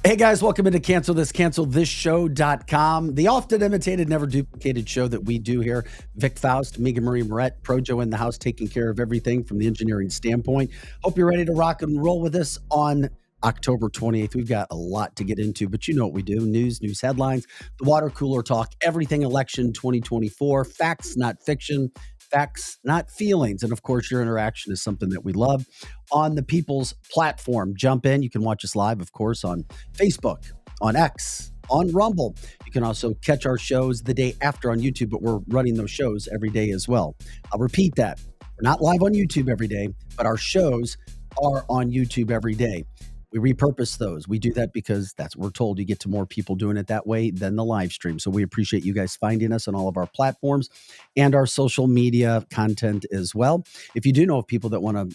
Hey guys, welcome into cancelthisshow.com, the often imitated, never duplicated show that we do here. Vic Faust, Megan Marie Moret, Projo in the house, taking care of everything from the engineering standpoint. Hope you're ready to rock and roll with us on October 28th. We've got a lot to get into, but you know what we do. News headlines, the water cooler talk, everything election 2024, facts, not fiction, facts, not feelings. And of course, your interaction is something that we love on the People's platform. Jump in. You can watch us live, of course, on Facebook, on X, on Rumble. You can also catch our shows the day after on YouTube, but we're running those shows every day as well. I'll repeat that. We're not live on YouTube every day, but our shows are on YouTube every day. We repurpose those. We do that because that's what we're told. You get to more people doing it that way than the live stream. So we appreciate you guys finding us on all of our platforms and our social media content as well. If you do know of people that want to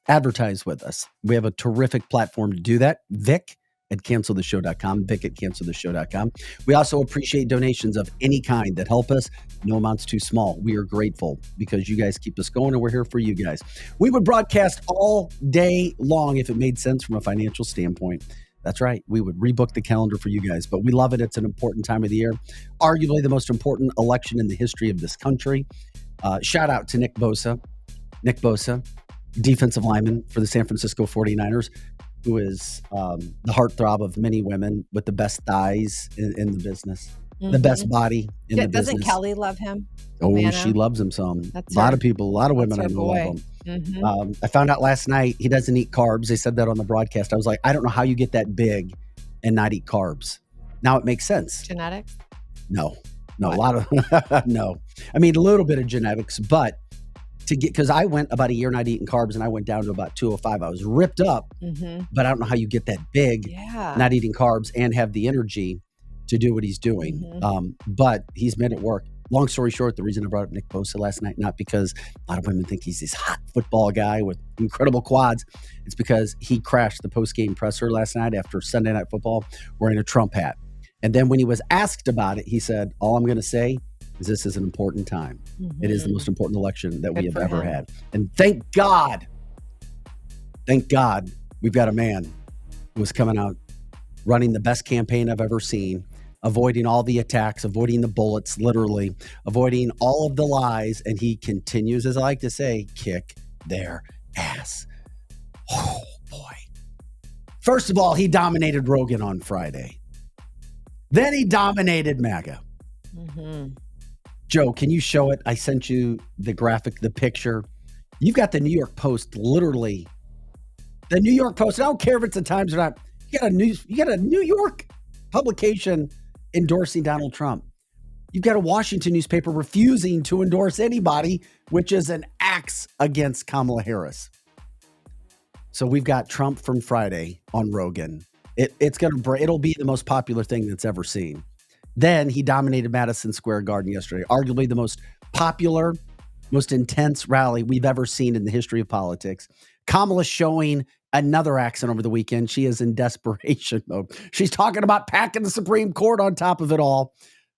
advertise with us, we have a terrific platform to do that. Vic at cancelthisshow.com, Vic at cancelthisshow.com. We also appreciate donations of any kind that help us. No amount's too small. We are grateful because you guys keep us going and we're here for you guys. We would broadcast all day long if it made sense from a financial standpoint. That's right. We would rebook the calendar for you guys, but we love it. It's an important time of the year, arguably the most important election in the history of this country. Shout out to Nick Bosa, defensive lineman for the San Francisco 49ers, who is the heartthrob of many women with the best thighs in the business, the best body in the business. Doesn't Kelly love him? Oh, she loves him some. That's a lot of people, a lot of women I know love him. Mm-hmm. I found out last night he doesn't eat carbs. They said that on the broadcast. I was like, I don't know how you get that big and not eat carbs. Now it makes sense. Genetics? No, what? A lot of, no. I mean, a little bit of genetics, but because I went about a year not eating carbs and I went down to about 205. I was ripped up, but I don't know how you get that big, not eating carbs and have the energy to do what he's doing. But he's made it work. Long story short, the reason I brought up Nick Bosa last night, not because a lot of women think he's this hot football guy with incredible quads. It's because he crashed the post-game presser last night after Sunday Night Football wearing a Trump hat. And then when he was asked about it, he said, all I'm going to say is this is an important time. It is the most important election that we have ever had. And thank God, we've got a man who was coming out running the best campaign I've ever seen, avoiding all the attacks, avoiding the bullets, literally, avoiding all of the lies. And he continues, as I like to say, kick their ass. Oh, boy. First of all, he dominated Rogan on Friday. Then he dominated MAGA. Joe, can you show it? I sent you the graphic, the picture. You've got the New York Post, literally. The New York Post. I don't care if it's the Times or not. You got a New York publication endorsing Donald Trump. You've got a Washington newspaper refusing to endorse anybody, which is an axe against Kamala Harris. So we've got Trump from Friday on Rogan. It'll be the most popular thing that's ever seen. Then he dominated Madison Square Garden yesterday, arguably the most popular, most intense rally we've ever seen in the history of politics. Kamala showing another accent over the weekend. She is in desperation mode. She's talking about packing the Supreme Court on top of it all.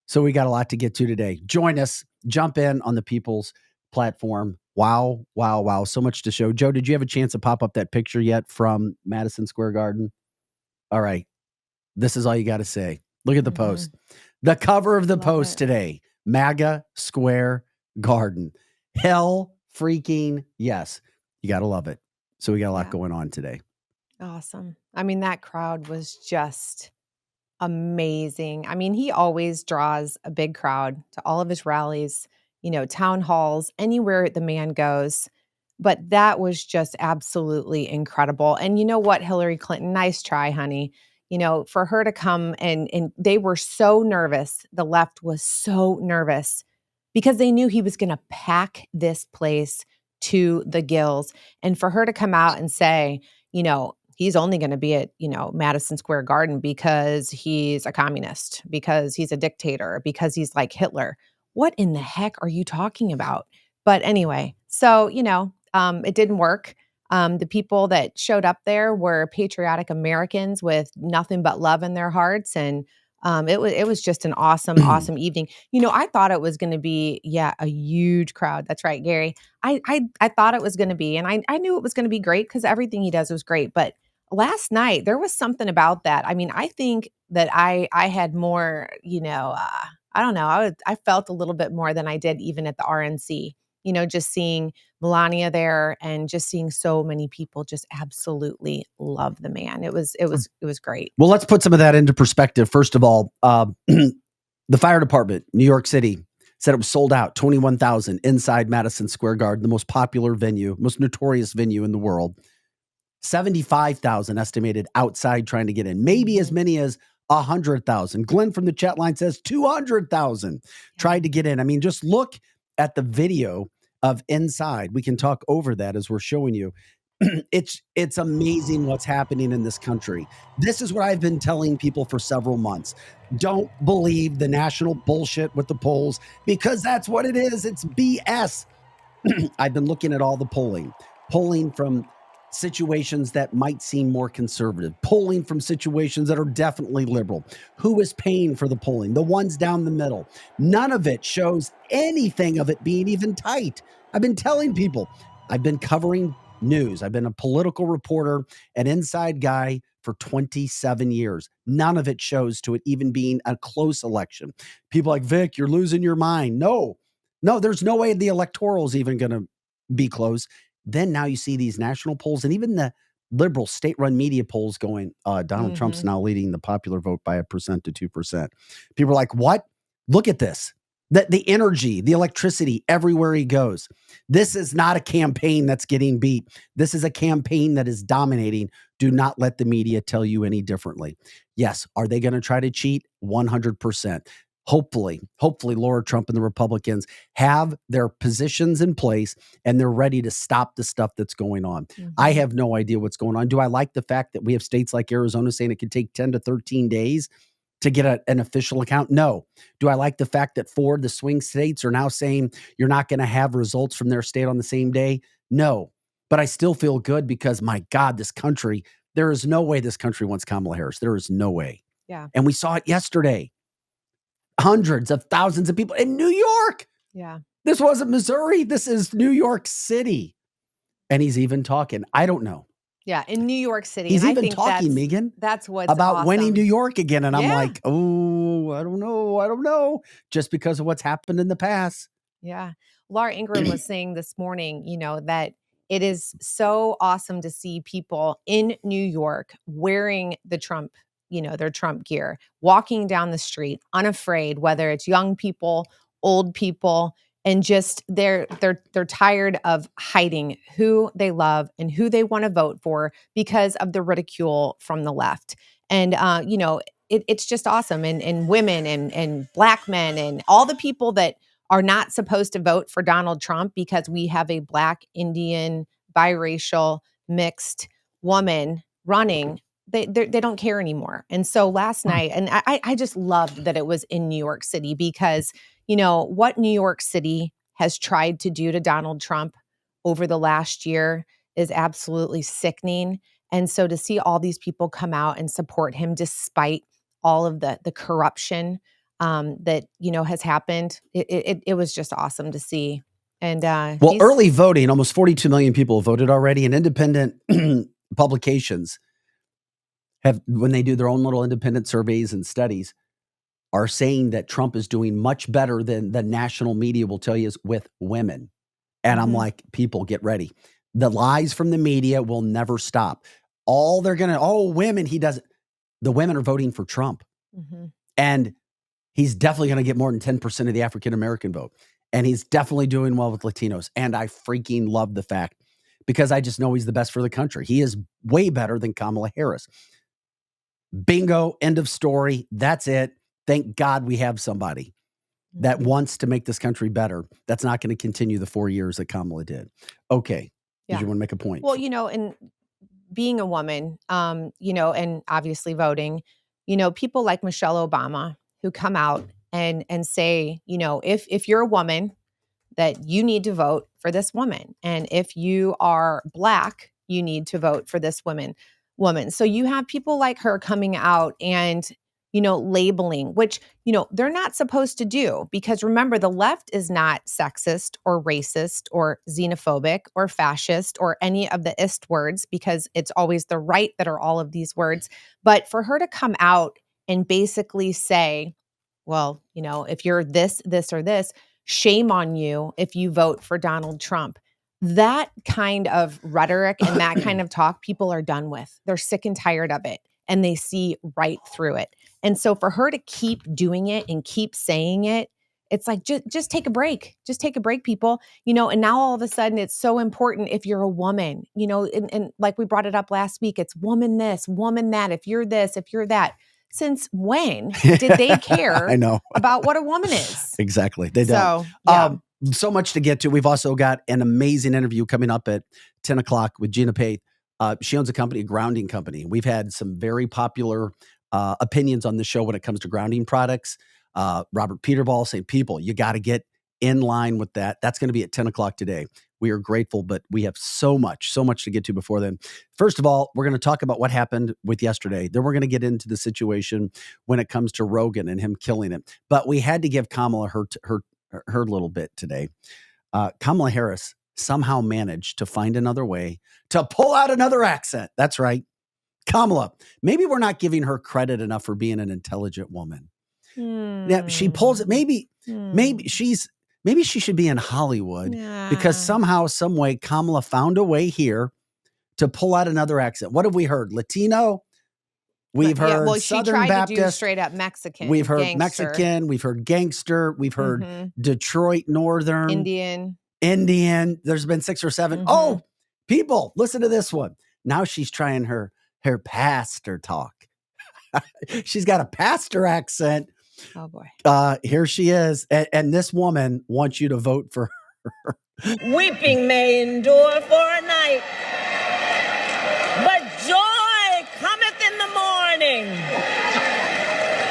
So we got a lot to get to today. Join us. Jump in on the People's platform. Wow. So much to show. Joe, did you have a chance to pop up that picture yet from Madison Square Garden? All right. This is all you got to say. Look at the post. The cover of the post today. MAGA Square Garden. Hell freaking yes. You got to love it. So we got a lot going on today. Awesome. I mean, that crowd was just amazing. I mean, he always draws a big crowd to all of his rallies, town halls, anywhere the man goes. But that was just absolutely incredible. And you know what, Hillary Clinton, nice try, honey. For her to come and they were so nervous. The left was so nervous because they knew he was going to pack this place to the gills. And for her to come out and say, he's only going to be at, Madison Square Garden because he's a communist, because he's a dictator, because he's like Hitler. What in the heck are you talking about? But anyway, so, it didn't work. The people that showed up there were patriotic Americans with nothing but love in their hearts. And it was just an awesome evening. I thought it was going to be, a huge crowd. That's right, Gary. I thought it was going to be, and I knew it was going to be great because everything he does was great. But last night there was something about that. I mean, I think that I had more, I don't know, I felt a little bit more than I did even at the RNC. Just seeing Melania there and just seeing so many people just absolutely love the man. It was great. Well, let's put some of that into perspective. First of all, the fire department, New York City, said it was sold out, 21,000 inside Madison Square Garden, the most popular venue, most notorious venue in the world. 75,000 estimated outside trying to get in, maybe as many as 100,000. Glenn from the chat line says 200,000 tried to get in. I mean, just look at the video of inside. We can talk over that as we're showing you. It's amazing what's happening in this country. This is what I've been telling people for several months. Don't believe the national bullshit with the polls, because that's what it is. It's BS. I've been looking at all the polling from situations that might seem more conservative, polling from situations that are definitely liberal. Who is paying for the polling? The ones down the middle. None of it shows anything of it being even tight. I've been telling people, I've been covering news. I've been a political reporter, an inside guy for 27 years. None of it shows to it even being a close election. People like, Vic, you're losing your mind. No, there's no way the electoral is even going to be close. Then now you see these national polls and even the liberal state-run media polls going, Donald Trump's now leading the popular vote by 1% to 2%. People are like, what? Look at this. The energy, the electricity everywhere he goes. This is not a campaign that's getting beat. This is a campaign that is dominating. Do not let the media tell you any differently. Yes, are they going to try to cheat? 100%. Hopefully, Laura Trump and the Republicans have their positions in place and they're ready to stop the stuff that's going on. I have no idea what's going on. Do I like the fact that we have states like Arizona saying it could take 10 to 13 days to get an official account? No. Do I like the fact that 4 of the swing states are now saying you're not going to have results from their state on the same day? No. But I still feel good because, my God, this country, there is no way this country wants Kamala Harris. There is no way. Yeah. And we saw it yesterday. Hundreds of thousands of people in New York. Yeah. This wasn't Missouri. This is New York City. And he's even talking. I don't know. Yeah, in New York City. He's and even I think talking, Megan, that's what's about awesome. winning New York again. And I'm Yeah. like, oh, I don't know. Just because of what's happened in the past. Yeah. Laura Ingraham was saying this morning, that it is so awesome to see people in New York wearing the Trump, their Trump gear, walking down the street, unafraid, whether it's young people, old people, and just they're tired of hiding who they love and who they want to vote for because of the ridicule from the left. And it's just awesome. And women and black men and all the people that are not supposed to vote for Donald Trump because we have a Black, Indian, biracial, mixed woman running. They don't care anymore. And so last night, and I just loved that it was in New York City because, what New York City has tried to do to Donald Trump over the last year is absolutely sickening. And so to see all these people come out and support him despite all of the corruption that has happened. It was just awesome to see. And well, early voting, almost 42 million people have voted already, and independent publications have, when they do their own little independent surveys and studies, are saying that Trump is doing much better than the national media will tell you is with women. And I'm like, people, get ready. The lies from the media will never stop. All they're going to, women, he doesn't. The women are voting for Trump. And he's definitely going to get more than 10% of the African-American vote. And he's definitely doing well with Latinos. And I freaking love the fact, because I just know he's the best for the country. He is way better than Kamala Harris. Bingo, end of story. That's it. Thank God we have somebody that wants to make this country better. That's not going to continue the 4 years that Kamala did. Okay. Did you want to make a point? Well, and being a woman, and obviously voting, people like Michelle Obama who come out and say, if you're a woman, that you need to vote for this woman. And if you are Black, you need to vote for this woman. So you have people like her coming out and labeling, which, they're not supposed to do, because remember, the left is not sexist or racist or xenophobic or fascist or any of the ist words, because it's always the right that are all of these words. But for her to come out and basically say, well, if you're this, this, or this, shame on you if you vote for Donald Trump. That kind of rhetoric and that kind of talk, people are done with. They're sick and tired of it, and they see right through it. And so for her to keep doing it and keep saying it, it's like, just take a break. Just take a break, people. And now all of a sudden it's so important if you're a woman, and like we brought it up last week, it's woman this, woman that, if you're this, if you're that. Since when did they care I know. about what a woman is? Exactly. They don't. So, yeah. So much to get to. We've also got an amazing interview coming up at 10 o'clock with Gina Paith. She owns a company, a grounding company. We've had some very popular opinions on the show when it comes to grounding products. Robert Peterball saying, people, you got to get in line with that. That's going to be at 10 o'clock today. We are grateful, but we have so much to get to before then. First of all, we're going to talk about what happened with yesterday. Then we're going to get into the situation when it comes to Rogan and him killing it. But we had to give Kamala her little bit today. Kamala Harris somehow managed to find another way to pull out another accent. That's right. Kamala, maybe we're not giving her credit enough for being an intelligent woman. Yeah, she pulls it. Maybe she should be in Hollywood, because somehow, some way, Kamala found a way here to pull out another accent. What have we heard? Latino. We've heard Southern she tried Baptist. to do straight up Mexican. We've heard gangster. Mexican. We've heard gangster. We've heard Detroit Northern. Indian. There's been 6 or 7. Oh, people, listen to this one. Now she's trying her pastor talk. She's got a pastor accent. Oh boy. Here she is. And this woman wants you to vote for her. Weeping may endure for a night, but joy cometh in the morning.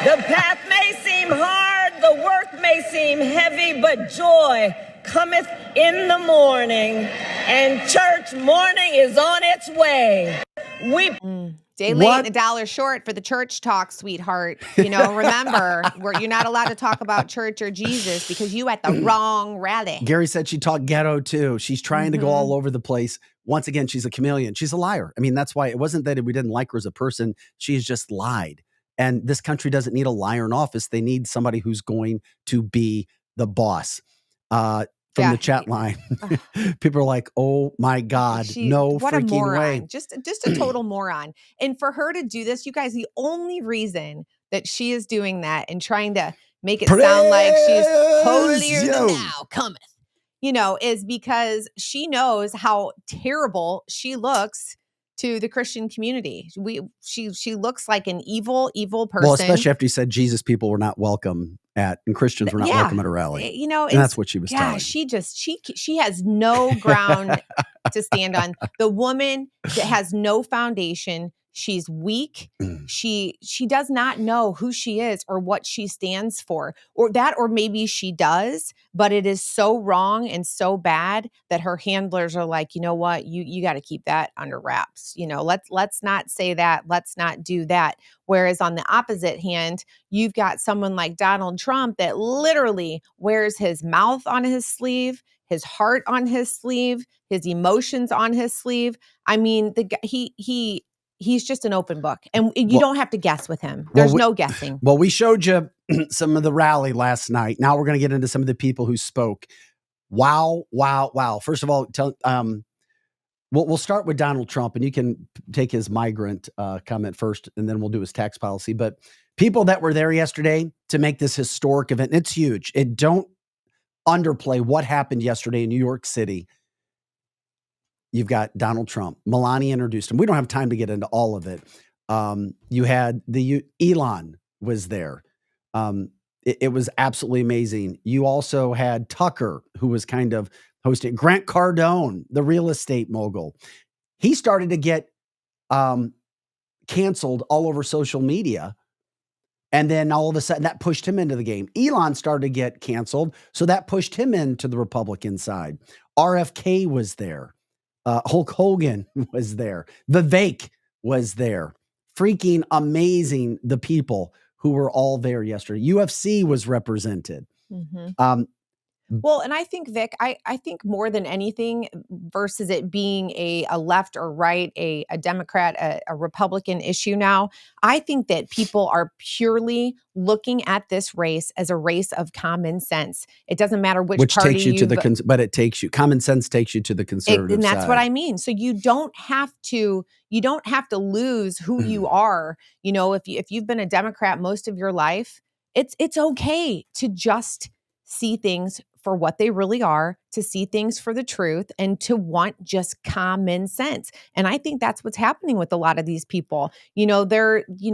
The path may seem hard, the work may seem heavy, but joy cometh in the morning, and church morning is on its way. Day late and a dollar short for the church talk, sweetheart. Remember, you're not allowed to talk about church or Jesus because you at the wrong rally. Gary said she talked ghetto too. She's trying to go all over the place. Once again, she's a chameleon. She's a liar. I mean, that's why it wasn't that we didn't like her as a person. She's just lied. And this country doesn't need a liar in office. They need somebody who's going to be the boss. From the chat line, people are like, "Oh my God, no freaking way!" Just a total moron. And for her to do this, you guys, the only reason that she is doing that and trying to make it sound like she's holier than thou cometh, is because she knows how terrible she looks to the Christian community. She looks like an evil person. Well, especially after you said Jesus people were not welcome and Christians were not welcome at a rally. And that's what she was telling. She has no ground to stand on. The woman that has no foundation. She's weak. She does not know who she is or what she stands for, or maybe she does, but it is so wrong and so bad that her handlers are like, you know what, you got to keep that under wraps. Let's not say that. Let's not do that. Whereas on the opposite hand, you've got someone like Donald Trump that literally wears his mouth on his sleeve, his heart on his sleeve, his emotions on his sleeve. I mean, he's just an open book, and you don't have to guess with him. There's no guessing. Well, we showed you some of the rally last night. Now we're going to get into some of the people who spoke. Wow. First of all, we'll start with Donald Trump, and you can take his migrant comment first, and then we'll do his tax policy. But people that were there yesterday to make this historic event, it's huge. And don't underplay what happened yesterday in New York City. You've got Donald Trump. Melania introduced him. We don't have time to get into all of it. You had Elon was there. It was absolutely amazing. You also had Tucker, who was kind of hosting. Grant Cardone, the real estate mogul. He started to get canceled all over social media. And then all of a sudden that pushed him into the game. Elon started to get canceled. So that pushed him into the Republican side. RFK was there. Hulk Hogan was there. Vivek was there. Freaking amazing, the people who were all there yesterday. UFC was represented. Mm-hmm. Well, and I think, Vic, I think more than anything versus it being a left or right, a Democrat, a Republican issue now, I think that people are purely looking at this race as a race of common sense. It doesn't matter which party takes you to the but it takes you, common sense takes you to the conservative and that's side. what I mean. So you don't have to lose who you are. You know, if you've been a Democrat most of your life, it's okay to just see things for what they really are, to see things for the truth, and to want just common sense. And I think that's what's happening with a lot of these people. You know,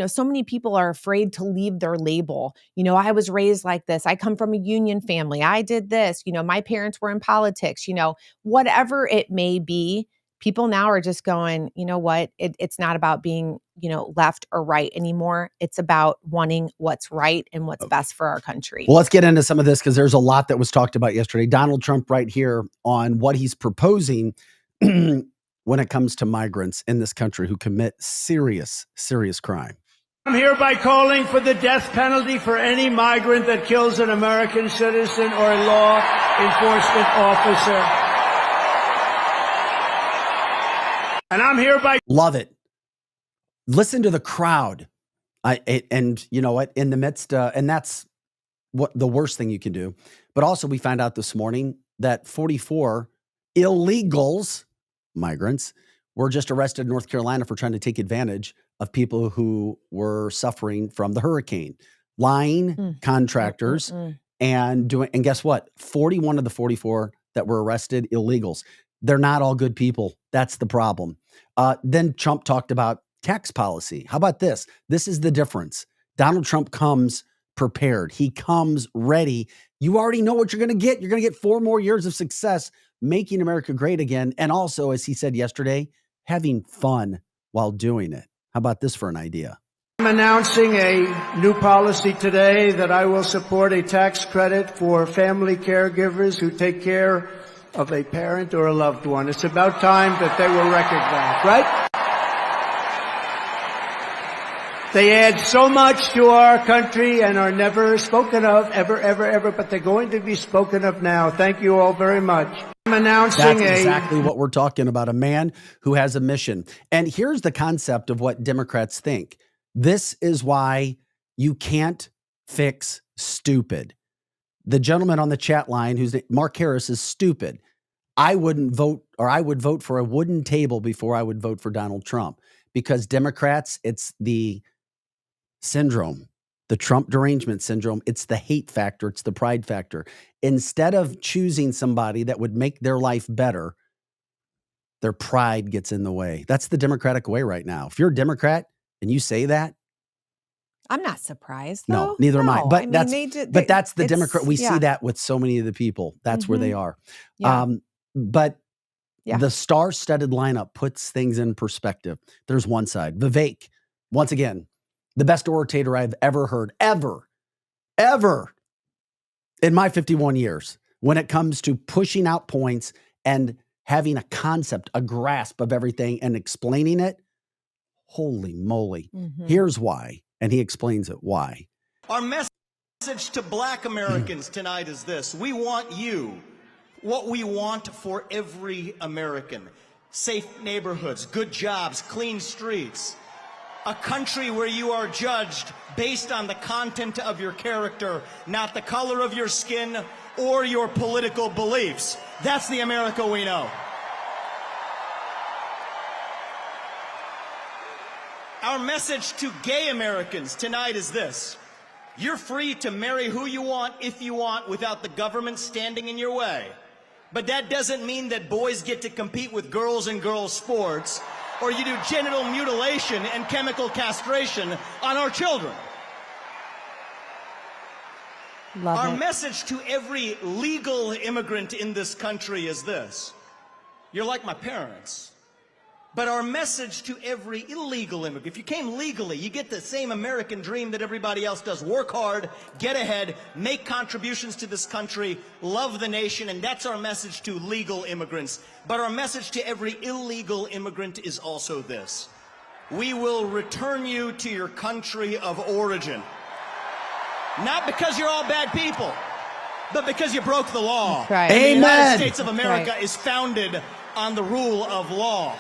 so many people are afraid to leave their label. You know, I was raised like this. I come from a union family. I did this. You know, my parents were in politics. You know, whatever it may be, people now are just going, you know what? It's not about being, left or right anymore. It's about wanting what's right and what's best for our country. Well, let's get into some of this because there's a lot that was talked about yesterday. Donald Trump right here on what he's proposing when it comes to migrants in this country who commit serious, serious crime. I'm hereby calling for the death penalty for any migrant that kills an American citizen or a law enforcement officer. And I'm hereby... Love it. Listen to the crowd. And you know what? In the midst, and that's what the worst thing you can do. But also we found out this morning that 44 illegals, migrants, were just arrested in North Carolina for trying to take advantage of people who were suffering from the hurricane, lying contractors and guess what? 41 of the 44 that were arrested, illegals. They're not all good people. That's the problem. Then Trump talked about tax policy. How about this? This is the difference. Donald Trump comes prepared. He comes ready. You already know what you're going to get. You're going to get 4 more years of success, making America great again. And also, as he said yesterday, having fun while doing it. How about this for an idea? I'm announcing a new policy today that I will support a tax credit for family caregivers who take care of a parent or a loved one. It's about time that they were recognized, right? They add so much to our country and are never spoken of, ever, but they're going to be spoken of now. Thank you all very much. I'm announcing That's exactly what we're talking about, a man who has a mission. And here's the concept of what Democrats think. This is why you can't fix stupid. The gentleman on the chat line, who's Mark Harris, is stupid. I wouldn't vote, or I would vote for a wooden table before I would vote for Donald Trump, because Democrats, it's the syndrome, the Trump derangement syndrome. It's the hate factor. It's the pride factor. Instead of choosing somebody that would make their life better, their pride gets in the way. That's the Democratic way right now. If you're a Democrat and you say that, I'm not surprised. Though. No, neither am I. But that's the Democrat. We see that with so many of the people. That's where they are. Yeah. But the star-studded lineup puts things in perspective. There's one side. Vivek, once again, the best orator I've ever heard, ever in my 51 years, when it comes to pushing out points and having a concept, a grasp of everything and explaining it. Holy moly. Here's why. And he explains it. Why? Our message to Black Americans tonight is this. We want you, what we want for every American. Safe neighborhoods, good jobs, clean streets. A country where you are judged based on the content of your character, not the color of your skin or your political beliefs. That's the America we know. Our message to gay Americans tonight is this. You're free to marry who you want, if you want, without the government standing in your way. But that doesn't mean that boys get to compete with girls in girls' sports, or you do genital mutilation and chemical castration on our children. Our message to every legal immigrant in this country is this. You're like my parents. But our message to every illegal immigrant, if you came legally, you get the same American dream that everybody else does. Work hard, get ahead, make contributions to this country, love the nation, and that's our message to legal immigrants. But our message to every illegal immigrant is also this. We will return you to your country of origin. Not because you're all bad people, but because you broke the law. Right. And the United Amen. States of America is founded on the rule of law.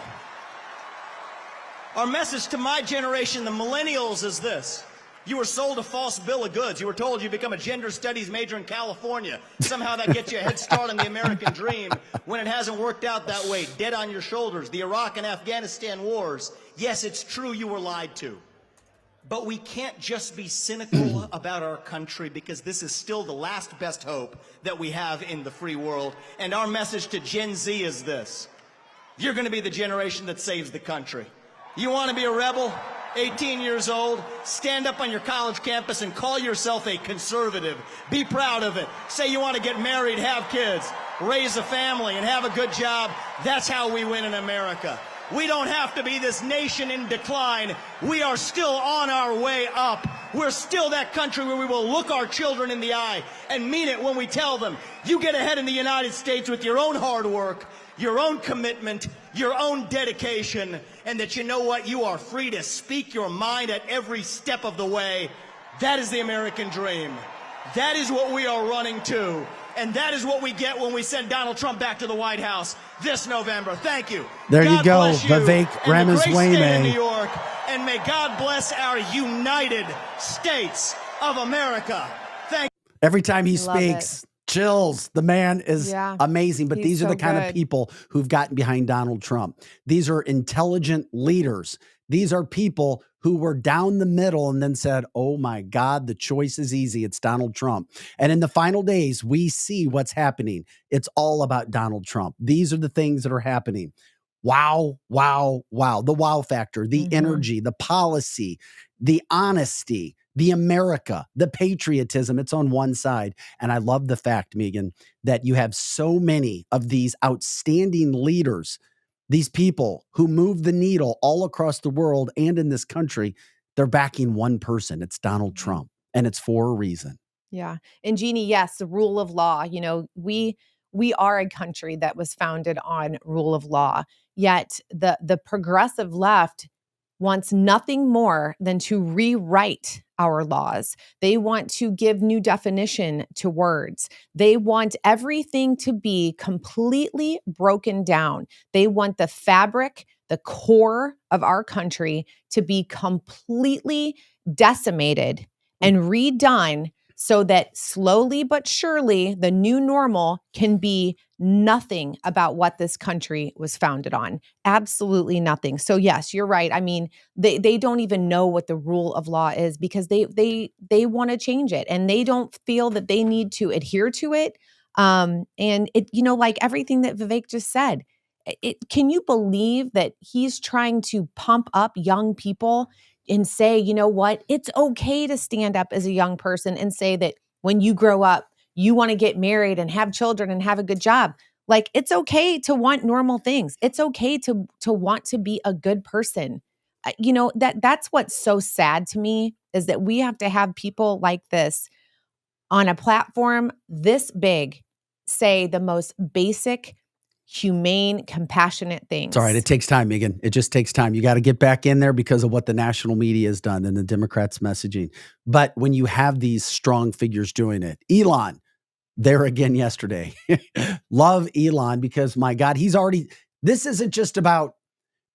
Our message to my generation, the millennials, is this. You were sold a false bill of goods. You were told you become a gender studies major in California. Somehow that gets you a head start on the American dream when it hasn't worked out that way. Dead on your shoulders. The Iraq and Afghanistan wars. Yes, it's true you were lied to. But we can't just be cynical about our country because this is still the last best hope that we have in the free world. And our message to Gen Z is this. You're going to be the generation that saves the country. You want to be a rebel? 18 years old, stand up on your college campus and call yourself a conservative. Be proud of it. Say you want to get married, have kids, raise a family, and have a good job. That's how we win in America. We don't have to be this nation in decline. We are still on our way up. We're still that country where we will look our children in the eye and mean it when we tell them, you get ahead in the United States with your own hard work, your own commitment, your own dedication, and that you know what? You are free to speak your mind at every step of the way. That is the American dream. That is what we are running to. And that is what we get when we send Donald Trump back to the White House this November. Thank you. There God you go, bless you Vivek and the great state of Ramaswamy. New York. And may God bless our United States of America. Thank Every time he Love speaks, chills. The man is Yeah, amazing. But he's these are so the kind of good. people who've gotten behind Donald Trump. These are intelligent leaders. These are people who were down the middle and then said, oh my God, the choice is easy. It's Donald Trump. And in the final days, we see what's happening. It's all about Donald Trump. These are the things that are happening. Wow, wow, wow. The wow factor, the energy, the policy, the honesty, the America, the patriotism. It's on one side. And I love the fact, Megan, that you have so many of these outstanding leaders, these people who move the needle all across the world and in this country. They're backing one person. It's Donald Trump. And it's for a reason. Yeah. And Jeannie, yes, the rule of law, you know, we are a country that was founded on rule of law. Yet the progressive left wants nothing more than to rewrite our laws. They want to give new definition to words. They want everything to be completely broken down. They want the fabric, the core of our country to be completely decimated and redone so that slowly but surely the new normal can be nothing about what this country was founded on. Absolutely nothing. So yes, you're right. I mean, they don't even know what the rule of law is because they want to change it and they don't feel that they need to adhere to it. And it, you know, like everything that Vivek just said, can you believe that he's trying to pump up young people and say, you know what, it's okay to stand up as a young person and say that when you grow up, you want to get married and have children and have a good job. Like, it's okay to want normal things. It's okay to want to be a good person. You know, that's what's so sad to me is that we have to have people like this on a platform this big say the most basic, humane, compassionate things. It's all right. It takes time, Megan. It just takes time. You got to get back in there because of what the national media has done and the Democrats' messaging. But when you have these strong figures doing it, Elon, there again yesterday. Love Elon because, my God, this isn't just about,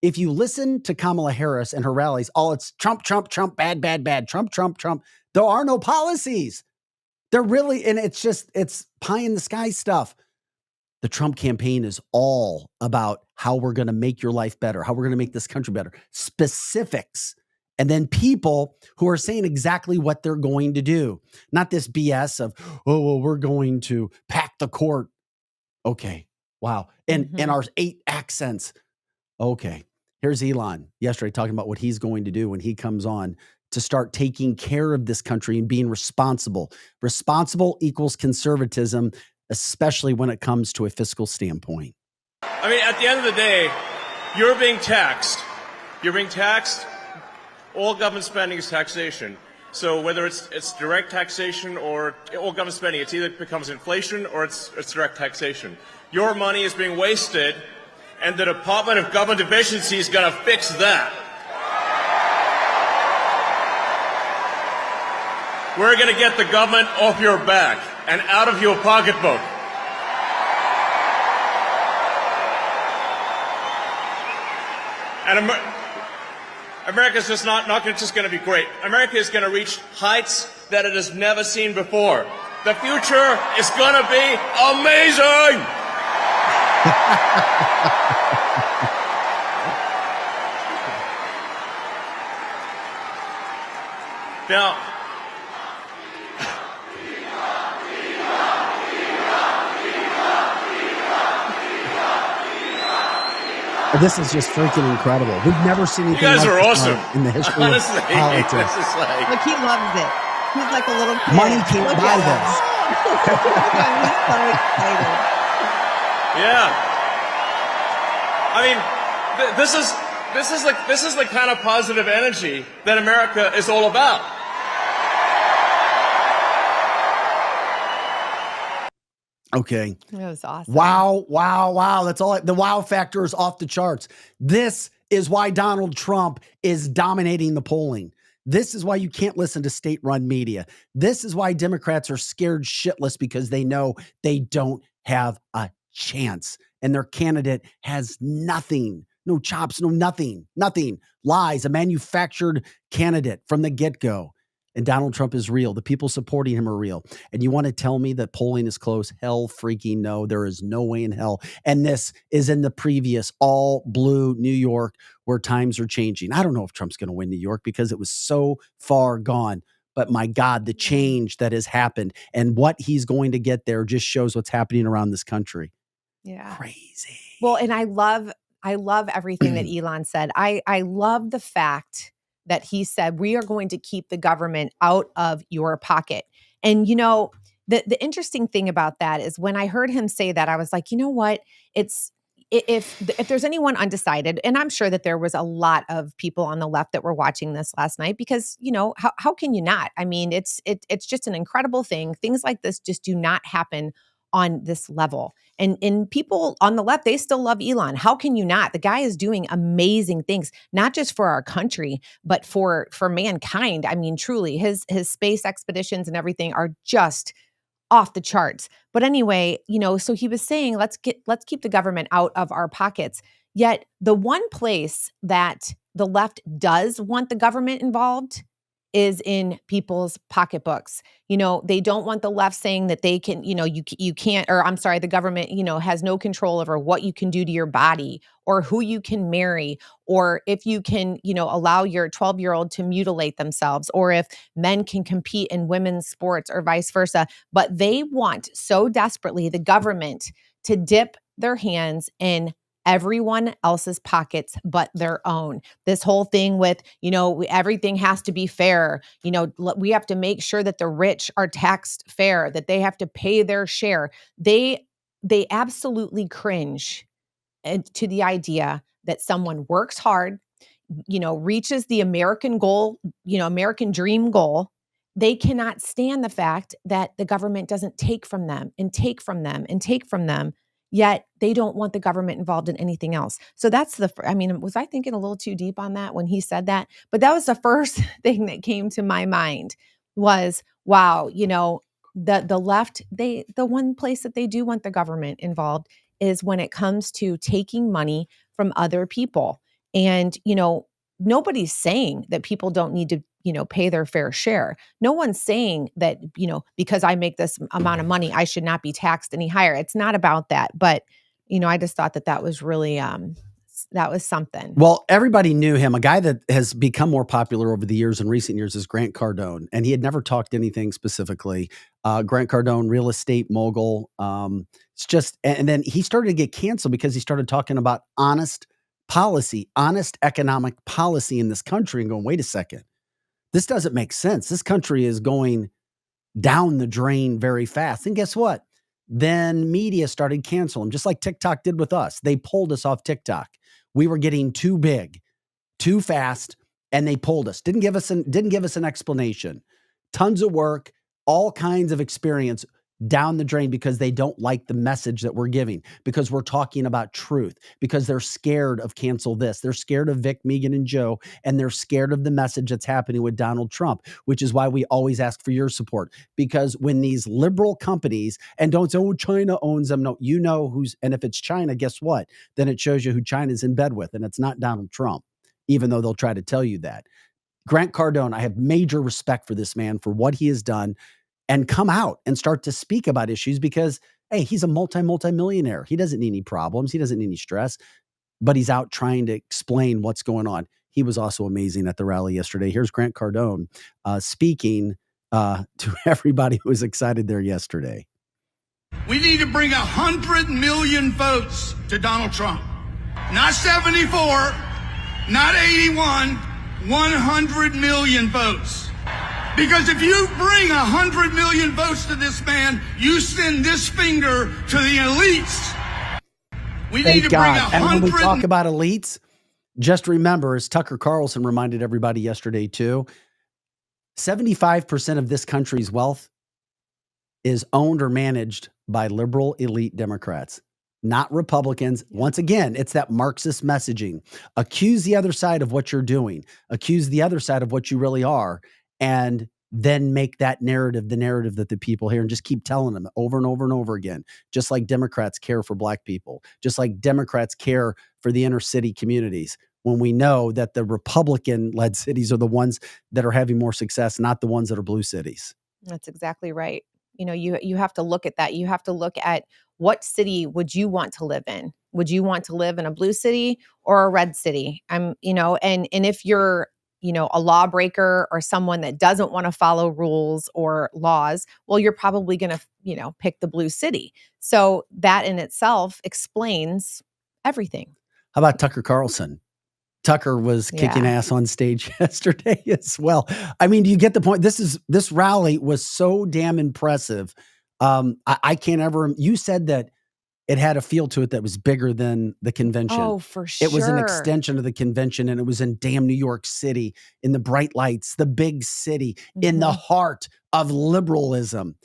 if you listen to Kamala Harris and her rallies, all it's Trump, Trump, Trump, bad, bad, bad, Trump, Trump, Trump. There are no policies. They're really, and it's pie in the sky stuff. The Trump campaign is all about how we're going to make your life better, how we're going to make this country better, specifics. And then people who are saying exactly what they're going to do, not this BS of, oh, well, we're going to pack the court. Okay. Wow. And our 8 accents. Okay. Here's Elon yesterday talking about what he's going to do when he comes on to start taking care of this country and being responsible. Responsible equals conservatism, especially when it comes to a fiscal standpoint. I mean, at the end of the day, you're being taxed. You're being taxed. All government spending is taxation. So whether it's direct taxation or all government spending, it either becomes inflation or it's direct taxation. Your money is being wasted, and the Department of Government Efficiency is going to fix that. we're going to get the government off your back and out of your pocketbook. And America's just not just going to be great. America is going to reach heights that it has never seen before. The future is going to be amazing. Now, this is just freaking incredible. We've never seen anything you guys like are this awesome. in the history Honestly, of politics. this is like... Look, he loves it. He's like a little kid. Money can't Look buy at him. this. He's so excited. Yeah. I mean, this is the kind of positive energy that America is all about. Okay. That was awesome. Wow. That's all. The wow factor is off the charts. This is why Donald Trump is dominating the polling. This is why you can't listen to state-run media. This is why Democrats are scared shitless, because they know they don't have a chance. And their candidate has nothing. No chops, no nothing. Lies, a manufactured candidate from the get-go. And Donald Trump is real. The people supporting him are real. And you want to tell me that polling is close? Hell freaking no. There is no way in hell. And this is in the previous all blue New York, where times are changing. I don't know if Trump's going to win New York because it was so far gone. But my God, the change that has happened and what he's going to get there just shows what's happening around this country. Yeah. Crazy. Well, and I love everything that Elon said. I love the fact that he said, we are going to keep the government out of your pocket. And, you know, the interesting thing about that is when I heard him say that, I was like, you know what? If there's anyone undecided, and I'm sure that there was a lot of people on the left that were watching this last night, because, you know, how can you not? I mean, it's just an incredible thing. Things like this just do not happen on this level. And people on the left, they still love Elon. How can you not? The guy is doing amazing things, not just for our country, but for mankind. I mean, truly, his space expeditions and everything are just off the charts. But anyway, you know, so he was saying, let's keep the government out of our pockets. Yet the one place that the left does want the government involved is in people's pocketbooks. You know, they don't want the left saying that they can, you know, you can't, or I'm sorry, the government, you know, has no control over what you can do to your body or who you can marry, or if you can, you know, allow your 12-year-old to mutilate themselves, or if men can compete in women's sports or vice versa. But they want so desperately the government to dip their hands in everyone else's pockets but their own. This whole thing with, you know, everything has to be fair. You know, we have to make sure that the rich are taxed fair, that they have to pay their share. They absolutely cringe to the idea that someone works hard, you know, reaches the American goal, you know, American dream goal. They cannot stand the fact that the government doesn't take from them and take from them and take from them. Yet they don't want the government involved in anything else. So that's I mean, was I thinking a little too deep on that when he said that? But that was the first thing that came to my mind was, wow, you know, the left, the one place that they do want the government involved is when it comes to taking money from other people. And, you know, nobody's saying that people don't need to, you know, pay their fair share. No one's saying that, you know, because I make this amount of money, I should not be taxed any higher. It's not about that. But, you know, I just thought that was really, that was something. Well, everybody knew him. A guy that has become more popular over the years in recent years is Grant Cardone. And he had never talked anything specifically. Grant Cardone, real estate mogul. It's just, and then he started to get canceled because he started talking about honest policy, honest economic policy in this country, and going, wait a second, this doesn't make sense. This country is going down the drain very fast. And guess what? Then media started canceling him, just like TikTok did with us. They pulled us off TikTok. We were getting too big, too fast, and they pulled us. Didn't give us an explanation. Tons of work, all kinds of experience. down the drain because they don't like the message that we're giving, because we're talking about truth, because they're scared of cancel this. They're scared of Vic, Megan, and Joe, and they're scared of the message that's happening with Donald Trump, which is why we always ask for your support. Because when these liberal companies, and don't say, oh, China owns them. No, you know who's, and if it's China, guess what? Then it shows you who China's in bed with, and it's not Donald Trump, even though they'll try to tell you that. Grant Cardone, I have major respect for this man, for what he has done, and come out and start to speak about issues because, hey, he's a multi-millionaire. He doesn't need any problems. He doesn't need any stress, but he's out trying to explain what's going on. He was also amazing at the rally yesterday. Here's Grant Cardone speaking to everybody who was excited there yesterday. We need to bring 100 million votes to Donald Trump. Not 74, not 81, 100 million votes. Because if you bring 100 million votes to this man, you send this finger to the elites. We need to bring 100. And when we talk about elites, just remember, as Tucker Carlson reminded everybody yesterday too, 75% of this country's wealth is owned or managed by liberal elite Democrats, not Republicans. Once again, it's that Marxist messaging. Accuse the other side of what you're doing. Accuse the other side of what you really are. And then make that narrative the narrative that the people hear, and just keep telling them over and over and over again. Just like Democrats care for Black people, just like Democrats care for the inner city communities, when we know that the Republican-led cities are the ones that are having more success, not the ones that are blue cities. That's exactly right. You know, you have to look at that. You have to look at, what city would you want to live in? Would you want to live in a blue city or a red city? And if you're, a lawbreaker or someone that doesn't want to follow rules or laws, well, you're probably going to, pick the blue city. So that in itself explains everything. How about Tucker Carlson? Tucker was kicking ass on stage yesterday as well. I mean, do you get the point? This rally was so damn impressive. I can't ever, you said that it had a feel to it that was bigger than the convention. Oh, for sure. It was an extension of the convention, and it was in damn New York City, in the bright lights, the big city, in the heart of liberalism.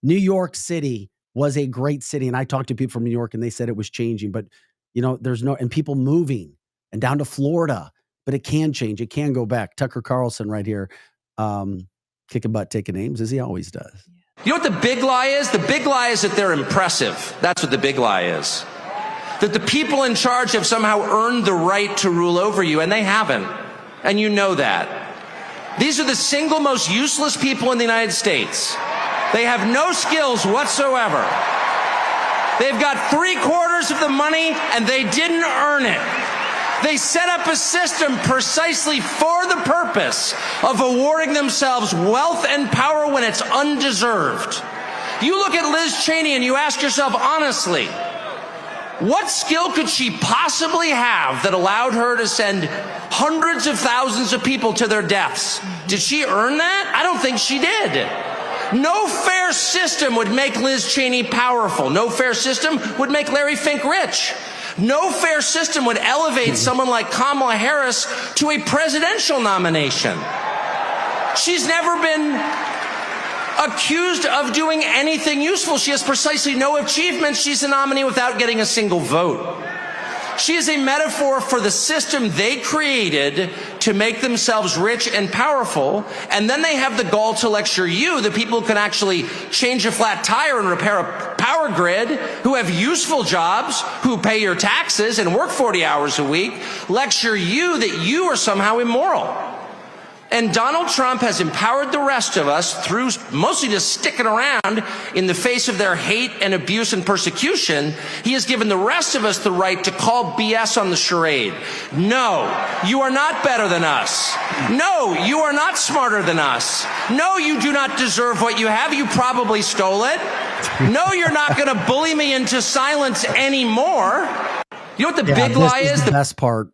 New York City was a great city. And I talked to people from New York and they said it was changing, but and people moving and down to Florida, but it can change. It can go back. Tucker Carlson right here, kicking butt, taking names, as he always does. You know what the big lie is? The big lie is that they're impressive. That's what the big lie is. That the people in charge have somehow earned the right to rule over you, and they haven't. And you know that. These are the single most useless people in the United States. They have no skills whatsoever. They've got 3/4 of the money, and they didn't earn it. They set up a system precisely for the purpose of awarding themselves wealth and power when it's undeserved. You look at Liz Cheney and you ask yourself honestly, what skill could she possibly have that allowed her to send hundreds of thousands of people to their deaths? Did she earn that? I don't think she did. No fair system would make Liz Cheney powerful. No fair system would make Larry Fink rich. No fair system would elevate someone like Kamala Harris to a presidential nomination. She's never been accused of doing anything useful. She has precisely no achievements. She's a nominee without getting a single vote. She is a metaphor for the system they created to make themselves rich and powerful, and then they have the gall to lecture you, the people who can actually change a flat tire and repair a power grid, who have useful jobs, who pay your taxes and work 40 hours a week, lecture you that you are somehow immoral. And Donald Trump has empowered the rest of us through mostly just sticking around in the face of their hate and abuse and persecution. He has given the rest of us the right to call BS on the charade. No, you are not better than us. No, you are not smarter than us. No, you do not deserve what you have. You probably stole it. No, you're not going to bully me into silence anymore. You know what the big lie is? The best part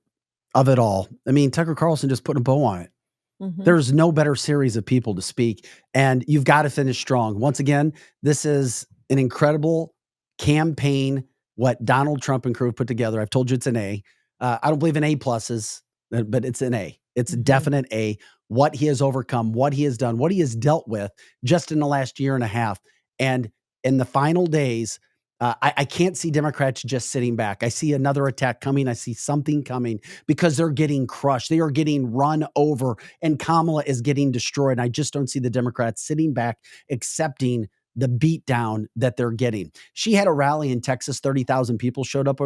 of it all. I mean, Tucker Carlson just put a bow on it. There's no better series of people to speak, and you've got to finish strong. Once again, this is an incredible campaign, what Donald Trump and crew have put together. I've told you it's an A. I don't believe in A pluses, but it's an A. It's a definite A. What he has overcome, what he has done, what he has dealt with just in the last year and a half. And in the final days, I can't see Democrats just sitting back. I see another attack coming. I see something coming because they're getting crushed. They are getting run over, and Kamala is getting destroyed. I just don't see the Democrats sitting back, accepting the beatdown that they're getting. She had a rally in Texas, 30,000 people showed up.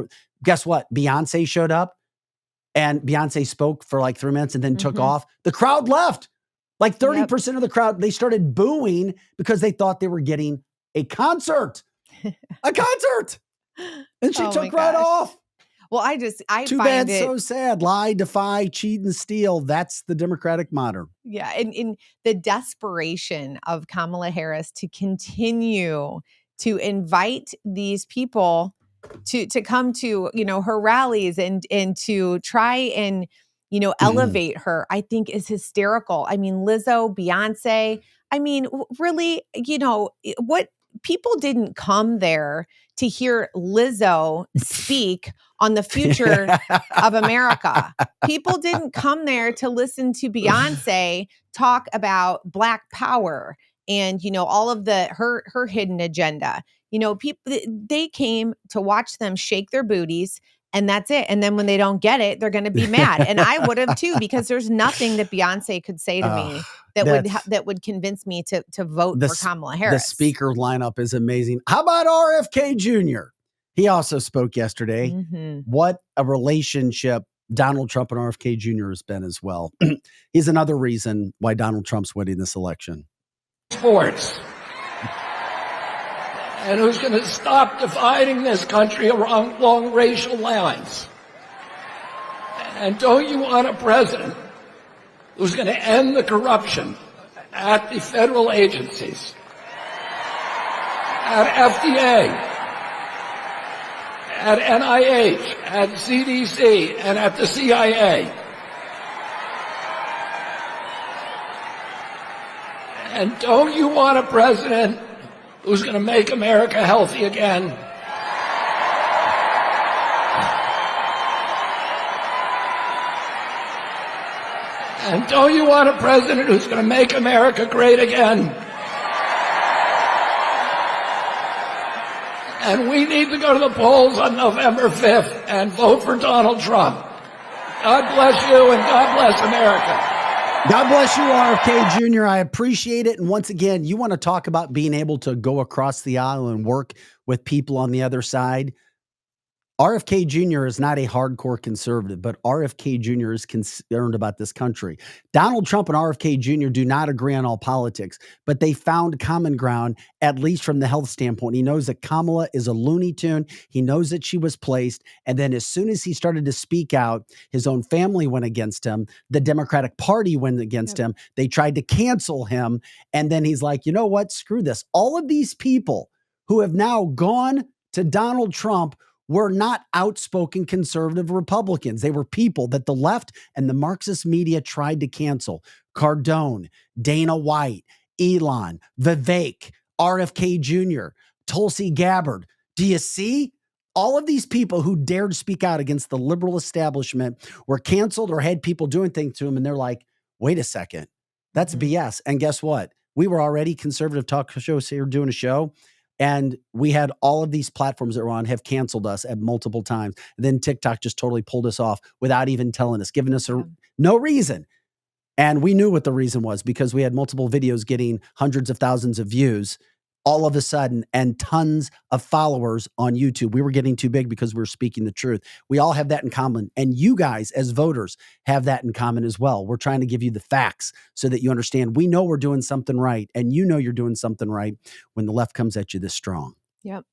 Guess what? Beyonce showed up, and Beyonce spoke for like 3 minutes and then took off. The crowd left. Like 30% of the crowd, they started booing because they thought they were getting a concert. A concert. And she took right off. Well, I Too find bad, it so sad. Lie, defy, cheat, and steal. That's the Democratic motto. Yeah, and in the desperation of Kamala Harris to continue to invite these people to come to, her rallies and to try and, elevate her, I think is hysterical. I mean, Lizzo, Beyonce, I mean, really, what people didn't come there to hear Lizzo speak on the future of America. People didn't come there to listen to Beyonce talk about Black power and all of her hidden agenda. People, they came to watch them shake their booties, and that's it. And then when they don't get it, they're going to be mad. And I would have too, because there's nothing that Beyonce could say to me that would convince me to vote for Kamala Harris. The speaker lineup is amazing. How about RFK Jr.? He also spoke yesterday. What a relationship Donald Trump and RFK Jr. has been as well. He's another reason why Donald Trump's winning this election. Sports. And who's going to stop dividing this country along racial lines? And don't you want a president who's going to end the corruption at the federal agencies, at FDA, at NIH, at CDC, and at the CIA? And don't you want a president who's going to make America healthy again? And don't you want a president who's going to make America great again? And we need to go to the polls on November 5th and vote for Donald Trump. God bless you and God bless America. God bless you, RFK Jr. I appreciate it. And once again, you want to talk about being able to go across the aisle and work with people on the other side. RFK Jr. is not a hardcore conservative, but RFK Jr. is concerned about this country. Donald Trump and RFK Jr. do not agree on all politics, but they found common ground, at least from the health standpoint. He knows that Kamala is a Looney Tune. He knows that she was placed. And then as soon as he started to speak out, his own family went against him. The Democratic Party went against him. They tried to cancel him. And then he's like, you know what? Screw this. All of these people who have now gone to Donald Trump were not outspoken conservative Republicans. They were people that the left and the Marxist media tried to cancel. Cardone, Dana White, Elon, Vivek, RFK Jr., Tulsi Gabbard. Do you see? All of these people who dared speak out against the liberal establishment were canceled or had people doing things to them. And they're like, wait a second, that's BS. And guess what? We were already conservative talk shows here doing a show. And we had all of these platforms that were on have canceled us at multiple times. And then TikTok just totally pulled us off without even telling us, giving us no reason. And we knew what the reason was because we had multiple videos getting hundreds of thousands of views all of a sudden and tons of followers on YouTube. We were getting too big because we were speaking the truth. We all have that in common. And you guys as voters have that in common as well. We're trying to give you the facts so that you understand we know we're doing something right. And you know you're doing something right when the left comes at you this strong. Yep.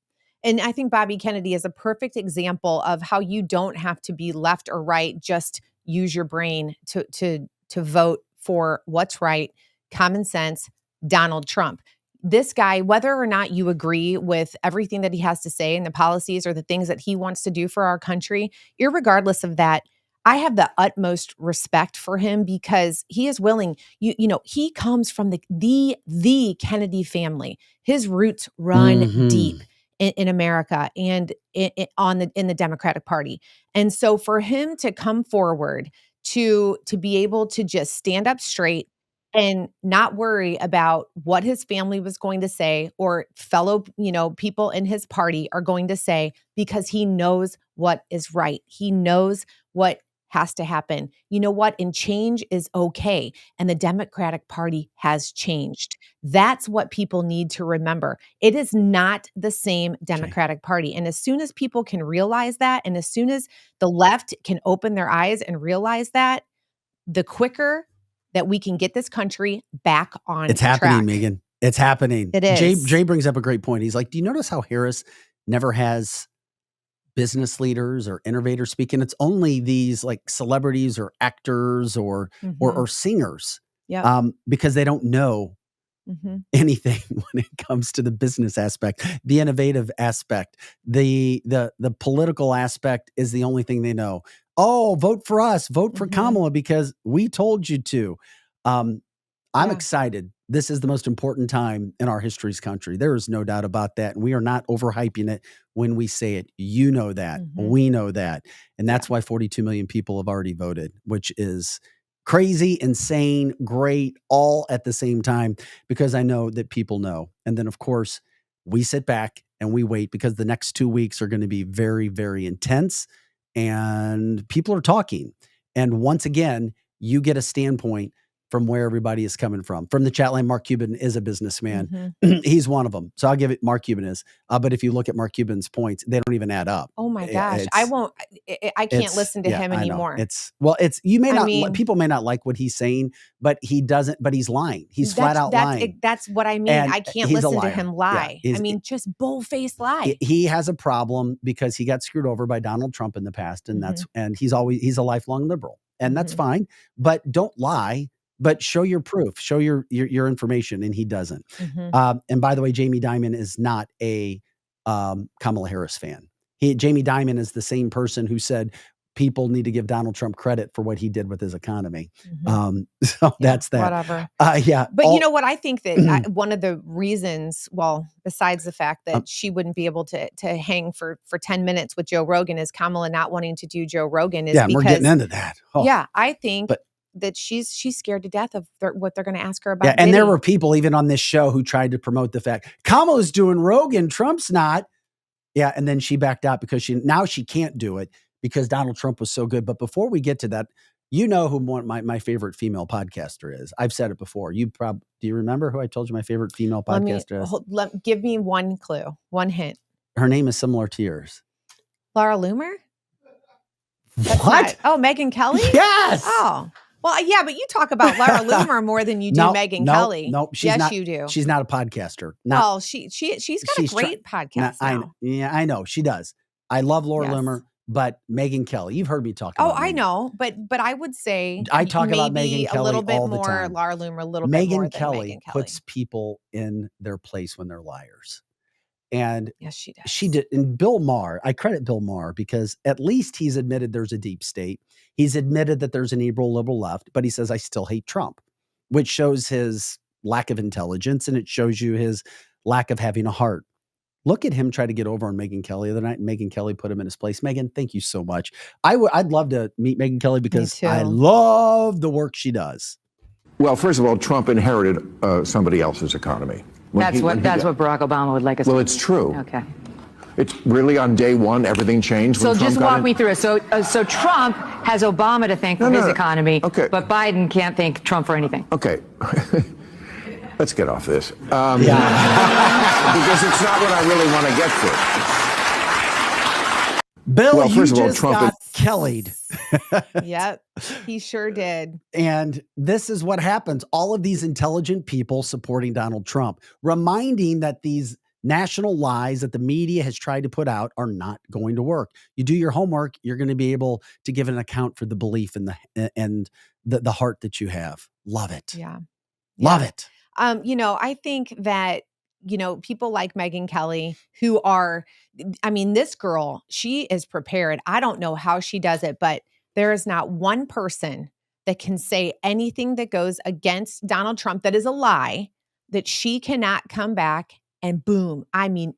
And I think Bobby Kennedy is a perfect example of how you don't have to be left or right. Just use your brain to vote for what's right, common sense, Donald Trump. This guy, whether or not you agree with everything that he has to say and the policies or the things that he wants to do for our country, irregardless of that, I have the utmost respect for him because he is willing. He comes from the Kennedy family. His roots run deep in America and in the Democratic Party. And so for him to come forward to be able to just stand up straight and not worry about what his family was going to say or fellow, people in his party are going to say, because he knows what is right. He knows what has to happen. You know what? And change is okay. And the Democratic Party has changed. That's what people need to remember. It is not the same Democratic Party. And as soon as people can realize that, and as soon as the left can open their eyes and realize that, the quicker that we can get this country back on It's happening, track. Megan. It's happening. It is. Jay brings up a great point. He's like, do you notice how Harris never has business leaders or innovators speaking? It's only these like celebrities or actors or singers. Yep. Because they don't know anything when it comes to the business aspect, the innovative aspect, the political aspect is the only thing they know. Oh, vote for us, vote for Kamala because we told you to. I'm excited. This is the most important time in our history's country. There is no doubt about that. And we are not overhyping it when we say it. You know that. We know that. And that's why 42 million people have already voted, which is crazy, insane, great, all at the same time, because I know that people know. And then, of course, we sit back and we wait because the next 2 weeks are going to be very, very intense and people are talking. And once again, you get a standpoint from where everybody is coming from. From the chat line, Mark Cuban is a businessman. He's one of them. So I'll give it Mark Cuban is. But if you look at Mark Cuban's points, they don't even add up. Oh my gosh. I can't listen to him anymore. People may not like what he's saying, but he doesn't, but he's lying. He's flat out lying. That's what I mean. And I can't he's a listen to liar. him lie. Yeah, just bull-faced lie. He has a problem because he got screwed over by Donald Trump in the past. And he's a lifelong liberal, and that's fine, but don't lie. But show your proof, show your information, and he doesn't. And by the way, Jamie Dimon is not a Kamala Harris fan. Jamie Dimon is the same person who said people need to give Donald Trump credit for what he did with his economy. So that's that. Whatever. But you know what? I think that one of the reasons, besides the fact that she wouldn't be able to hang for 10 minutes with Joe Rogan, is Kamala not wanting to do Joe Rogan is because, we're getting into that. I think that she's scared to death of what they're going to ask her about. Yeah, and there were people even on this show who tried to promote the fact Kamala's doing Rogan, Trump's not. Yeah, and then she backed out because she can't do it because Donald Trump was so good. But before we get to that, you know who my favorite female podcaster is. I've said it before. Do you remember who I told you my favorite female podcaster is? Give me one clue, one hint. Her name is similar to yours. Laura Loomer? What? Megyn Kelly? Yes. Oh. Well, yeah, but you talk about Laura Loomer more than you do Megyn Kelly. No, you do. She's not a podcaster. She's got a great podcast now. I know she does. I love Laura Loomer, but Megyn Kelly, you've heard me talk about. I know, but I would say I talk about Megyn Kelly a little bit all the more time. Laura Loomer, a little bit more than Megyn Kelly puts people in their place when they're liars. And yes, she does. She did. And Bill Maher, I credit Bill Maher because at least he's admitted there's a deep state. He's admitted that there's an evil liberal left, but he says, I still hate Trump, which shows his lack of intelligence. And it shows you his lack of having a heart. Look at him try to get over on Megyn Kelly the other night. And Megyn Kelly put him in his place. Megyn, thank you so much. I'd love to meet Megyn Kelly because I love the work she does. Well, first of all, Trump inherited somebody else's economy. That's what Barack Obama would like us to. Well, it's true. Okay. It's really on day one, everything changed. So just walk me through it. So Trump has Obama to thank for his economy, but Biden can't thank Trump for anything. Okay. Let's get off this. Because it's not what I really want to get to. Bill, you just got Kelly'd. Yep, he sure did. And this is what happens. All of these intelligent people supporting Donald Trump, reminding that these national lies that the media has tried to put out are not going to work. You do your homework, you're going to be able to give an account for the belief and the heart that you have. Love it. Yeah. Love it. I think that, people like Megyn Kelly who are, this girl, she is prepared. I don't know how she does it, but there is not one person that can say anything that goes against Donald Trump that is a lie that she cannot come back and boom,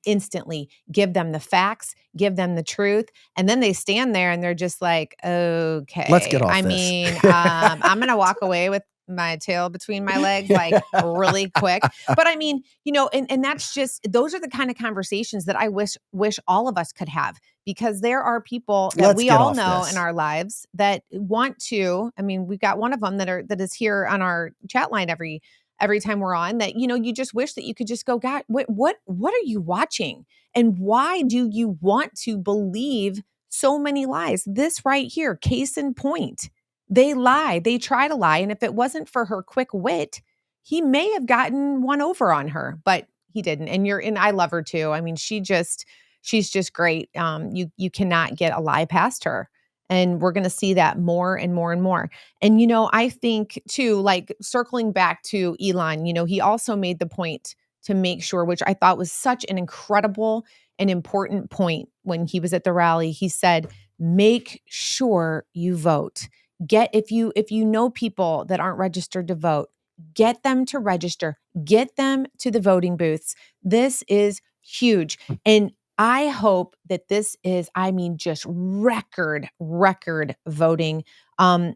instantly give them the facts, give them the truth. And then they stand there and they're just like, okay, let's get off this. I'm going to walk away with my tail between my legs, like really quick. But I mean, and that's just, those are the kind of conversations that I wish all of us could have, because there are people that we all know in our lives that want to. I mean, we've got one of them that is here on our chat line every time we're on, that, you just wish that you could just go, God, what are you watching? And why do you want to believe so many lies? This right here, case in point. They lie. They try to lie. And if it wasn't for her quick wit, he may have gotten one over on her, but he didn't. And I love her too. I mean, she's just great. You cannot get a lie past her. And we're going to see that more and more and more. And, I think too, like circling back to Elon, he also made the point to make sure, which I thought was such an incredible and important point when he was at the rally. He said, make sure you vote. If you know people that aren't registered to vote, get them to register, get them to the voting booths. This is huge. And I hope that this is, just record voting, and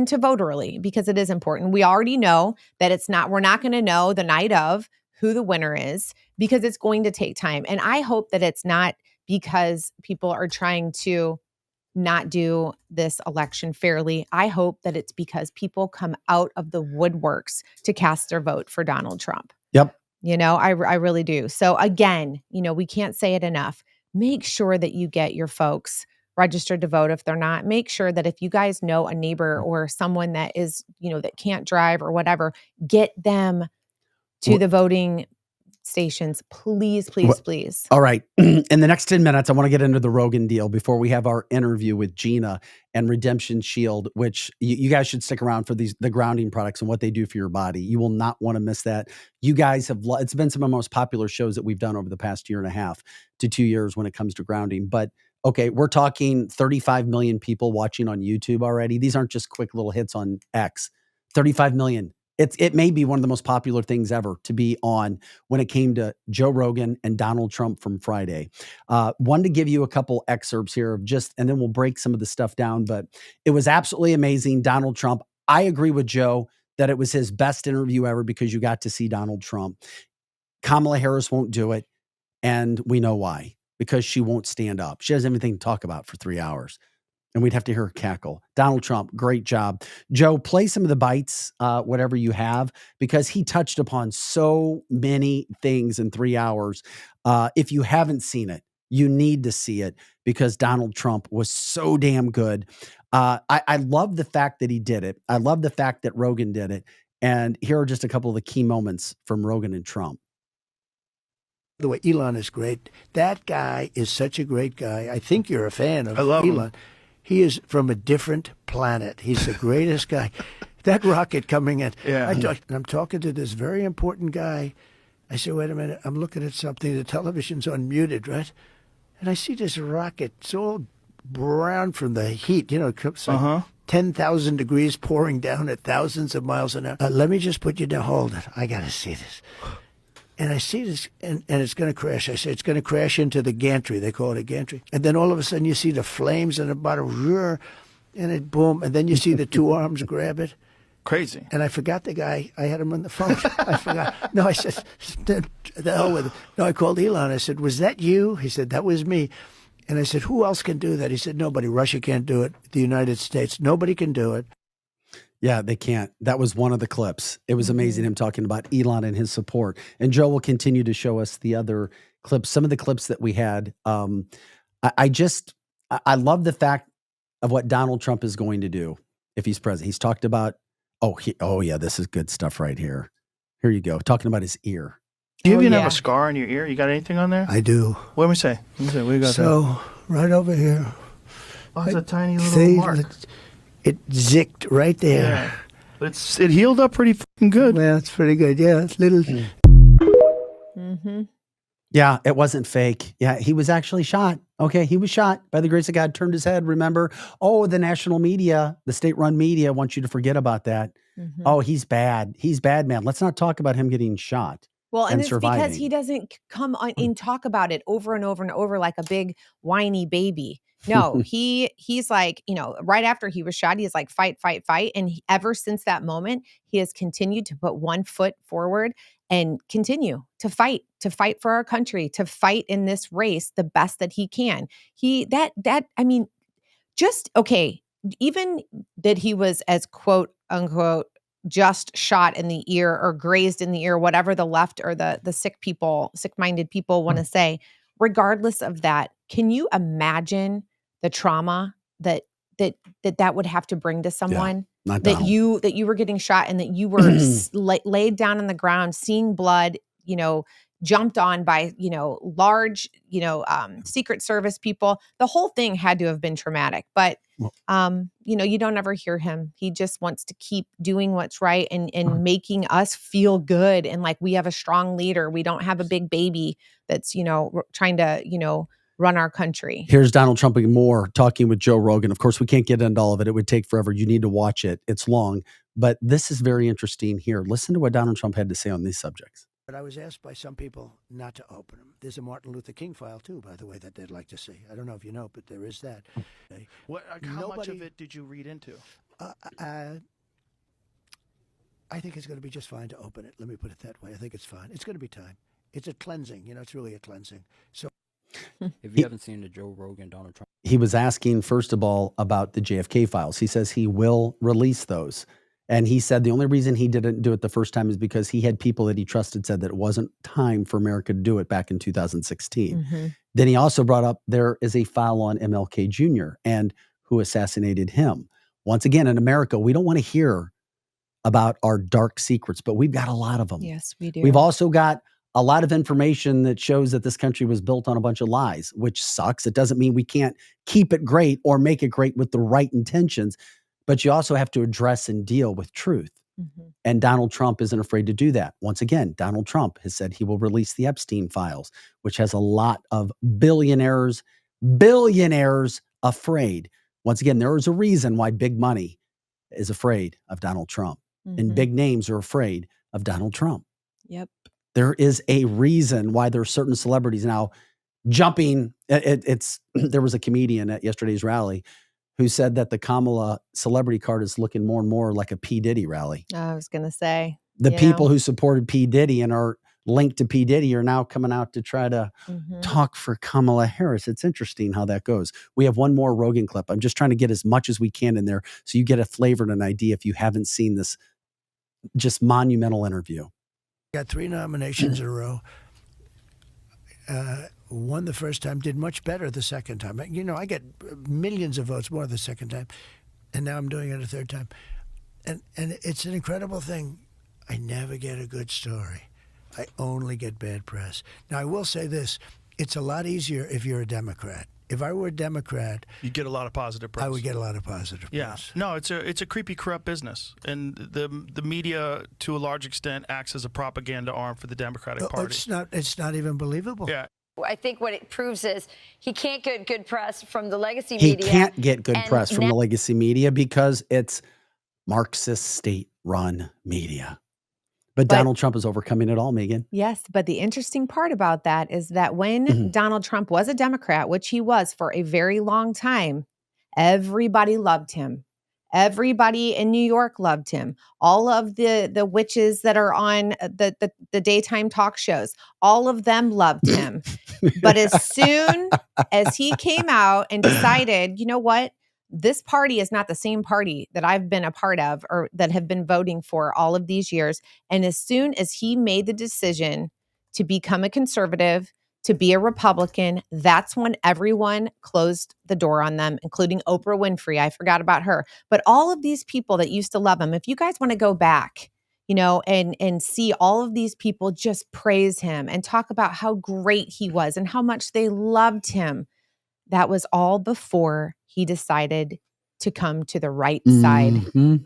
to vote early, because it is important. We already know that we're not going to know the night of who the winner is, because it's going to take time. And I hope that it's not because people are trying to not do this election fairly. I hope that it's because people come out of the woodworks to cast their vote for Donald Trump. Yep. I really do. So again, we can't say it enough. Make sure that you get your folks registered to vote. If they're not, make sure that if you guys know a neighbor or someone that is, that can't drive or whatever, get them to the voting stations. Please. All right. In the next 10 minutes, I want to get into the Rogan deal before we have our interview with Gina and Redemption Shield, which you guys should stick around for the grounding products and what they do for your body. You will not want to miss that. You guys it's been some of the most popular shows that we've done over the past 1.5 to 2 years when it comes to grounding. But okay, we're talking 35 million people watching on YouTube already. These aren't just quick little hits on X. 35 million. It may be one of the most popular things ever to be on when it came to Joe Rogan and Donald Trump from Friday. Wanted to give you a couple excerpts here and then we'll break some of the stuff down, but it was absolutely amazing. Donald Trump. I agree with Joe that it was his best interview ever because you got to see Donald Trump. Kamala Harris won't do it. And we know why, because she won't stand up. She has anything to talk about for 3 hours. And we'd have to hear her cackle. Donald Trump, great job. Joe, play some of the bites, whatever you have, because he touched upon so many things in 3 hours. If you haven't seen it, you need to see it, because Donald Trump was so damn good. I love the fact that he did it. I love the fact that Rogan did it. And here are just a couple of the key moments from Rogan and Trump. The way Elon is great. That guy is such a great guy. I think you're a fan of Elon. Him. He is from a different planet. He's the greatest guy. That rocket coming in. Yeah. I'm talking to this very important guy. I said, wait a minute. I'm looking at something. The television's unmuted, right? And I see this rocket. It's all brown from the heat. It's like 10,000 degrees pouring down at thousands of miles an hour. Let me just put you down. Hold it. I got to see this. And I see this, and it's going to crash. I say, it's going to crash into the gantry. They call it a gantry. And then all of a sudden you see the flames and about a roar, and it boom. And then you see the two arms grab it. Crazy. And I forgot the guy. I had him on the phone. I forgot. No, I said, the hell with it. No, I called Elon. I said, was that you? He said, that was me. And I said, who else can do that? He said, nobody. Russia can't do it. The United States. Nobody can do it. Yeah, they can't. That was one of the clips. It was amazing him talking about Elon and his support. And Joe will continue to show us the other clips, some of the clips that we had. I love the fact of what Donald Trump is going to do if he's president. He's talked about, this is good stuff right here. Here you go. Talking about his ear. Do you even have a scar on your ear? You got anything on there? I do. What do we say? What do you got there? Right over here. Oh, it's a tiny little mark. It zicked right there. Yeah. But it healed up pretty fucking good. Yeah, it's pretty good. Yeah, it's little. Mm-hmm. Yeah, it wasn't fake. Yeah, he was actually shot. Okay, he was shot. By the grace of God, turned his head. Remember? Oh, the national media, the state-run media wants you to forget about that. Mm-hmm. Oh, he's bad. He's bad, man. Let's not talk about him getting shot. Well, and and it's surviving. because he doesn't come on and talk about it over and over and over like a big whiny baby. No, he's like, right after he was shot, he's like, fight, fight, fight. And ever since that moment, he has continued to put one foot forward and continue to fight for our country, to fight in this race the best that he can. Even that he was as quote unquote just shot in the ear or grazed in the ear, whatever the left or the sick-minded people want to say, regardless of that, can you imagine the trauma that would have to bring to someone? Not that Donald. you were getting shot and that you were laid down on the ground, seeing blood, jumped on by, large, Secret Service people. The whole thing had to have been traumatic, but you don't ever hear him. He just wants to keep doing what's right and making us feel good. And like, we have a strong leader. We don't have a big baby that's, trying to, run our country. Here's Donald Trump and more talking with Joe Rogan. Of course, we can't get into all of it. It would take forever. You need to watch it. It's long, but this is very interesting here. Listen to what Donald Trump had to say on these subjects. But I was asked by some people not to open them. There's a Martin Luther King file, too, by the way, that they'd like to see. I don't know if you know, but there is that. How much of it did you read into? I think it's going to be just fine to open it. Let me put it that way. I think it's fine. It's going to be time. It's a cleansing. It's really a cleansing. So, if you haven't seen the Joe Rogan, Donald Trump. He was asking, first of all, about the JFK files. He says he will release those. And he said the only reason he didn't do it the first time is because he had people that he trusted said that it wasn't time for America to do it back in 2016. Then he also brought up there is a file on MLK Jr. and who assassinated him. Once again, in America, we don't want to hear about our dark secrets, but we've got a lot of them. Yes, we do. We've also got a lot of information that shows that this country was built on a bunch of lies, which sucks. It doesn't mean we can't keep it great or make it great with the right intentions, but you also have to address and deal with truth. And Donald Trump isn't afraid to do that. Once again, Donald Trump has said he will release the Epstein files, which has a lot of billionaires afraid. Once again, there is a reason why big money is afraid of Donald Trump and big names are afraid of Donald Trump. Yep. There is a reason why there are certain celebrities now jumping. There was a comedian at yesterday's rally who said that the Kamala celebrity card is looking more and more like a P. Diddy rally. I was going to say. The people who supported P. Diddy and are linked to P. Diddy are now coming out to try to talk for Kamala Harris. It's interesting how that goes. We have one more Rogan clip. I'm just trying to get as much as we can in there so you get a flavor and an idea if you haven't seen this just monumental interview. Got 3 nominations in a row. Won the first time, did much better the second time. I get millions of votes more the second time, and now I'm doing it a third time. And it's an incredible thing. I never get a good story. I only get bad press. Now, I will say this. It's a lot easier if you're a Democrat. If I were a Democrat, you get a lot of positive press. I would get a lot of positive press. No, it's a creepy, corrupt business, and the media, to a large extent, acts as a propaganda arm for the Democratic Party. It's not even believable. Yeah. I think what it proves is he can't get good press from the legacy He media. He can't get good press from the legacy media because it's Marxist state-run media. But Donald Trump is overcoming it all, Megan. Yes, but the interesting part about that is that when Donald Trump was a Democrat, which he was for a very long time, everybody loved him. Everybody in New York loved him. All of the witches that are on the daytime talk shows, all of them loved him. But as soon as he came out and decided, you know what? This party is not the same party that I've been a part of or that have been voting for all of these years. And as soon as he made the decision to become a conservative, to be a Republican, that's when everyone closed the door on them, including Oprah Winfrey. I forgot about her. But all of these people that used to love him, if you guys want to go back, and see all of these people just praise him and talk about how great he was and how much they loved him, that was all before he decided to come to the right side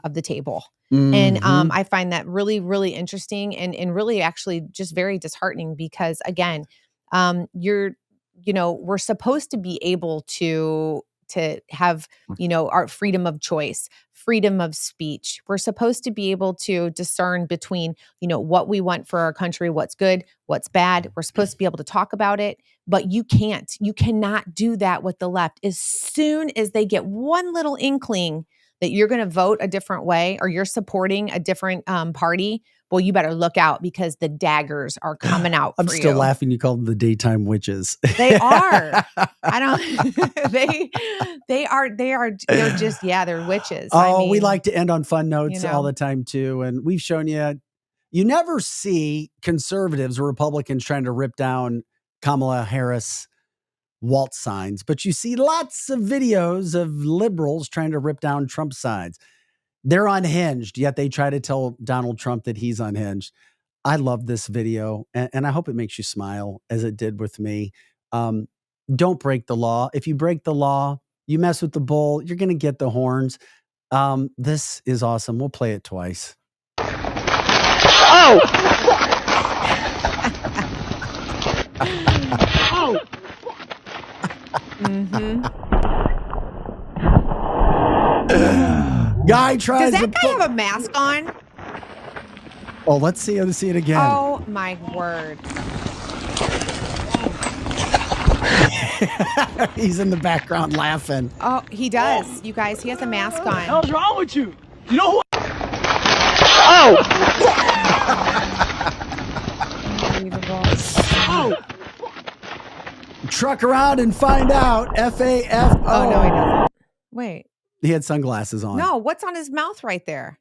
of the table. And I find that really, really interesting and really actually just very disheartening because, again, we're supposed to be able to to have, our freedom of choice, freedom of speech. We're supposed to be able to discern between, what we want for our country, what's good, what's bad. We're supposed to be able to talk about it, but you cannot do that with the left. As soon as they get one little inkling that you're going to vote a different way or you're supporting a different party, well, you better look out because the daggers are coming out I'm for you. still laughing. You call them the daytime witches. They are. I don't. They're just they're witches. Oh, we like to end on fun notes all know. the time too, and we've shown you never see conservatives or Republicans trying to rip down Kamala Harris waltz signs, but you see lots of videos of liberals trying to rip down Trump signs. They're unhinged, yet they try to tell Donald Trump that he's unhinged. I love this video, and I hope it makes you smile as it did with me. Don't break the law. If you break the law, you mess with the bull, you're going to get the horns. This is awesome. We'll play it twice. Oh! Oh! Guy tries Does to that guy have a mask on? Oh, let's see it again. Oh my word. He's in the background laughing. Oh, he does. You guys, he has a mask on. What the hell's wrong with you? You know who? Oh! Unbelievable. Oh! Truck around and find out. FAFO. Oh, no, he doesn't. Wait. He had sunglasses on. No, what's on his mouth right there?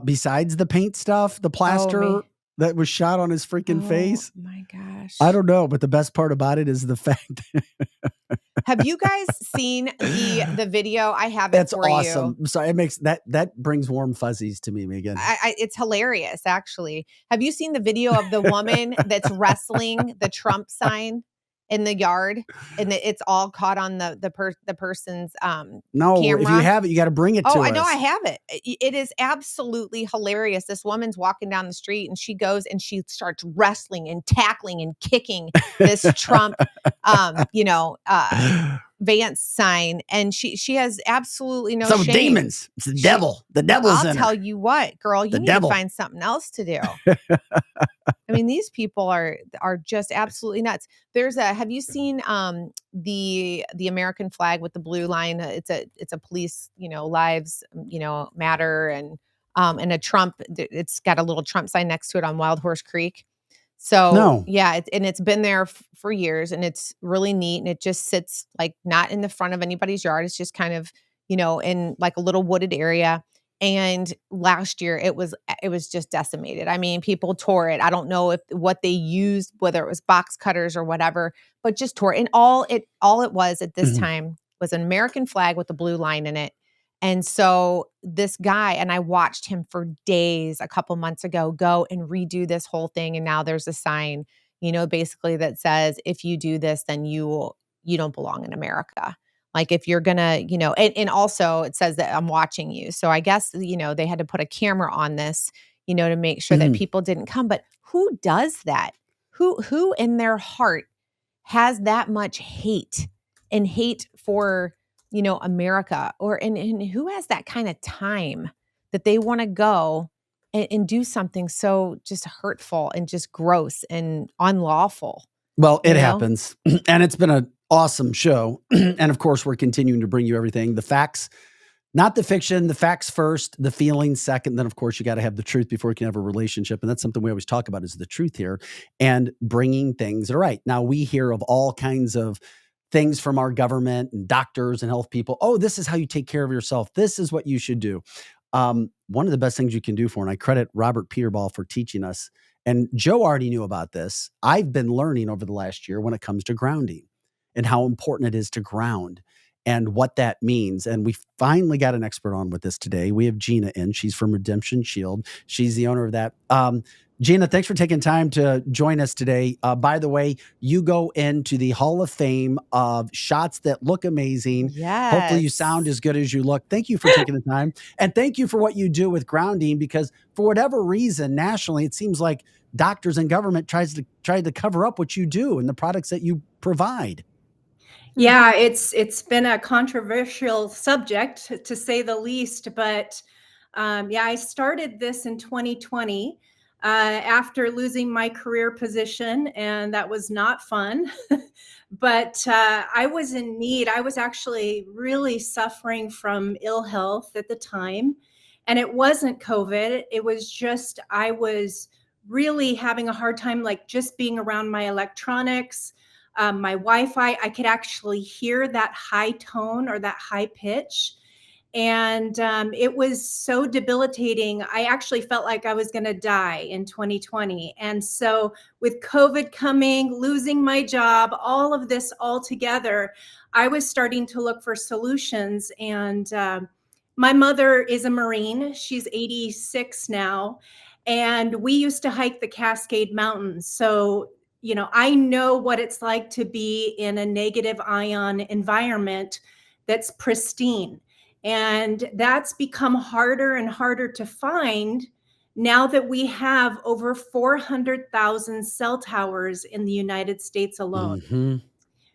Besides the paint stuff, the plaster that was shot on his freaking face. My gosh. I don't know, but the best part about it is the fact. Have you guys seen the video? I have it That's for awesome. you. Sorry, it makes that brings warm fuzzies to me, Megan. It's hilarious, actually. Have you seen the video of the woman that's wrestling the Trump sign in the yard, and it's all caught on the person's No, camera? if you have it, you got to bring it to us. Oh, I know I have it. It is absolutely hilarious. This woman's walking down the street and she goes and she starts wrestling and tackling and kicking this Trump, Vance sign, and she has absolutely no Some shame. demons. It's the devil. The devil's I'll in her. tell you what, girl, you The need devil. to find something else to do. I mean, these people are just absolutely nuts. Have you seen the American flag with the blue line? It's a police, lives, matter, and a Trump. It's got a little Trump sign next to it on Wild Horse Creek. So No. yeah, it's been there for years, and it's really neat, and it just sits like not in the front of anybody's yard. It's just kind of in like a little wooded area. And last year it was just decimated. I mean, people tore it. I don't know what they used, whether it was box cutters or whatever, but just tore it. And all it was at this time was an American flag with a blue line in it. And so this guy, and I watched him for days a couple months ago, go and redo this whole thing. And now there's a sign, basically that says, if you do this, then you don't belong in America. Like if you're gonna, and also it says that I'm watching you. So I guess, they had to put a camera on this, to make sure that people didn't come. But who does that? Who in their heart has that much hate for, America, and who has that kind of time that they want to go and do something so just hurtful and just gross and unlawful? Well, it happens. And it's been an awesome show. And of course, we're continuing to bring you everything. The facts, not the fiction, the facts first, the feelings second. Then, of course, you got to have the truth before you can have a relationship. And that's something we always talk about is the truth here and bringing things that are right. Now, we hear of all kinds of things from our government and doctors and health people. Oh, this is how you take care of yourself. This is what you should do. One of the best things you can do and I credit Robert Peterball for teaching us. And Joe already knew about this. I've been learning over the last year when it comes to grounding and how important it is to ground and what that means. And we finally got an expert on with this today. We have Gina in. She's from Redemption Shield. She's the owner of that. Gina, thanks for taking time to join us today. By the way, you go into the Hall of Fame of shots that look amazing. Yes. Hopefully you sound as good as you look. Thank you for taking the time. And thank you for what you do with grounding, because for whatever reason, nationally, it seems like doctors and government tried to cover up what you do and the products that you provide. Yeah, it's been a controversial subject to say the least, but yeah, I started this in 2020 after losing my career position, and that was not fun. But I was in need. I was actually really suffering from ill health at the time, and it wasn't COVID. It was just I was really having a hard time, like just being around my electronics, my Wi-Fi. I could actually hear that high tone or that high pitch. And it was so debilitating. I actually felt like I was going to die in 2020. And so, with COVID coming, losing my job, all of this all together, I was starting to look for solutions. And my mother is a Marine. She's 86 now. And we used to hike the Cascade Mountains. So, I know what it's like to be in a negative ion environment that's pristine. And that's become harder and harder to find now that we have over 400,000 cell towers in the United States alone. Mm-hmm.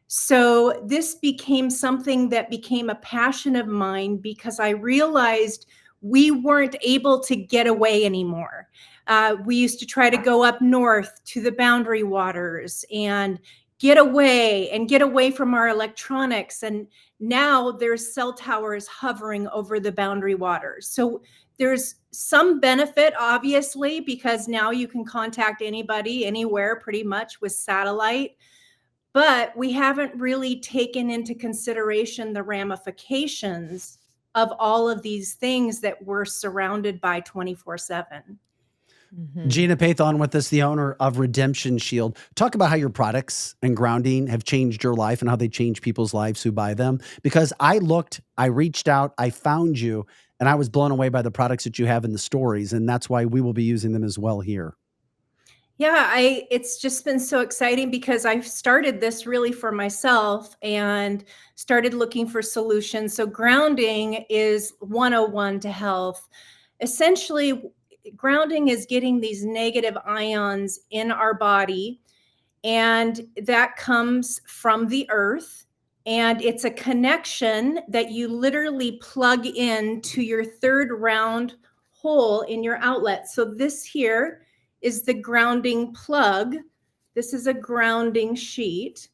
So this became something that became a passion of mine because I realized we weren't able to get away anymore. We used to try to go up north to the boundary waters and get away from our electronics. And now there's cell towers hovering over the boundary waters. So there's some benefit, obviously, because now you can contact anybody, anywhere, pretty much with satellite. But we haven't really taken into consideration the ramifications of all of these things that we're surrounded by 24/7. Gina Pathon with us, the owner of Redemption Shield. Talk about how your products and grounding have changed your life and how they change people's lives who buy them. Because I reached out, I found you, and I was blown away by the products that you have in the stories. And that's why we will be using them as well here. Yeah, it's just been so exciting because I've started this really for myself and started looking for solutions. So grounding is 101 to health. Essentially, grounding is getting these negative ions in our body, and that comes from the earth. And it's a connection that you literally plug in to your third round hole in your outlet. So this here is the grounding plug. This is a grounding sheet.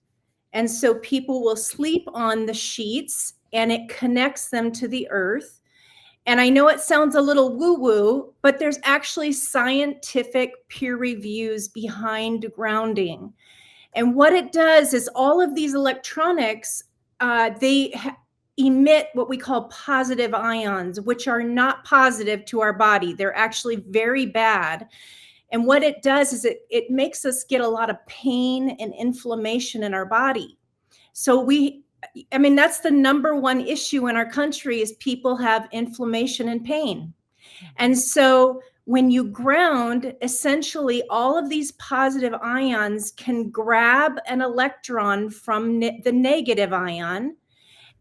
And so people will sleep on the sheets and it connects them to the earth. And I know it sounds a little woo-woo, but there's actually scientific peer reviews behind grounding. And what it does is all of these electronics, emit what we call positive ions, which are not positive to our body. They're actually very bad. And what it does is it makes us get a lot of pain and inflammation in our body. So that's the number one issue in our country is people have inflammation and pain. And so when you ground, essentially all of these positive ions can grab an electron from the negative ion.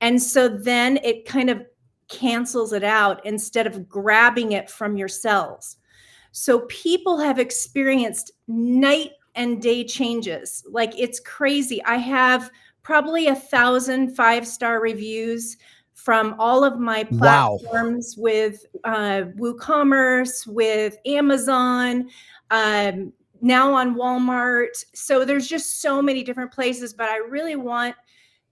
And so then it kind of cancels it out instead of grabbing it from your cells. So people have experienced night and day changes. Like it's crazy. I have probably 1,000 5-star reviews from all of my platforms with WooCommerce, with Amazon, now on Walmart. So there's just so many different places, but I really want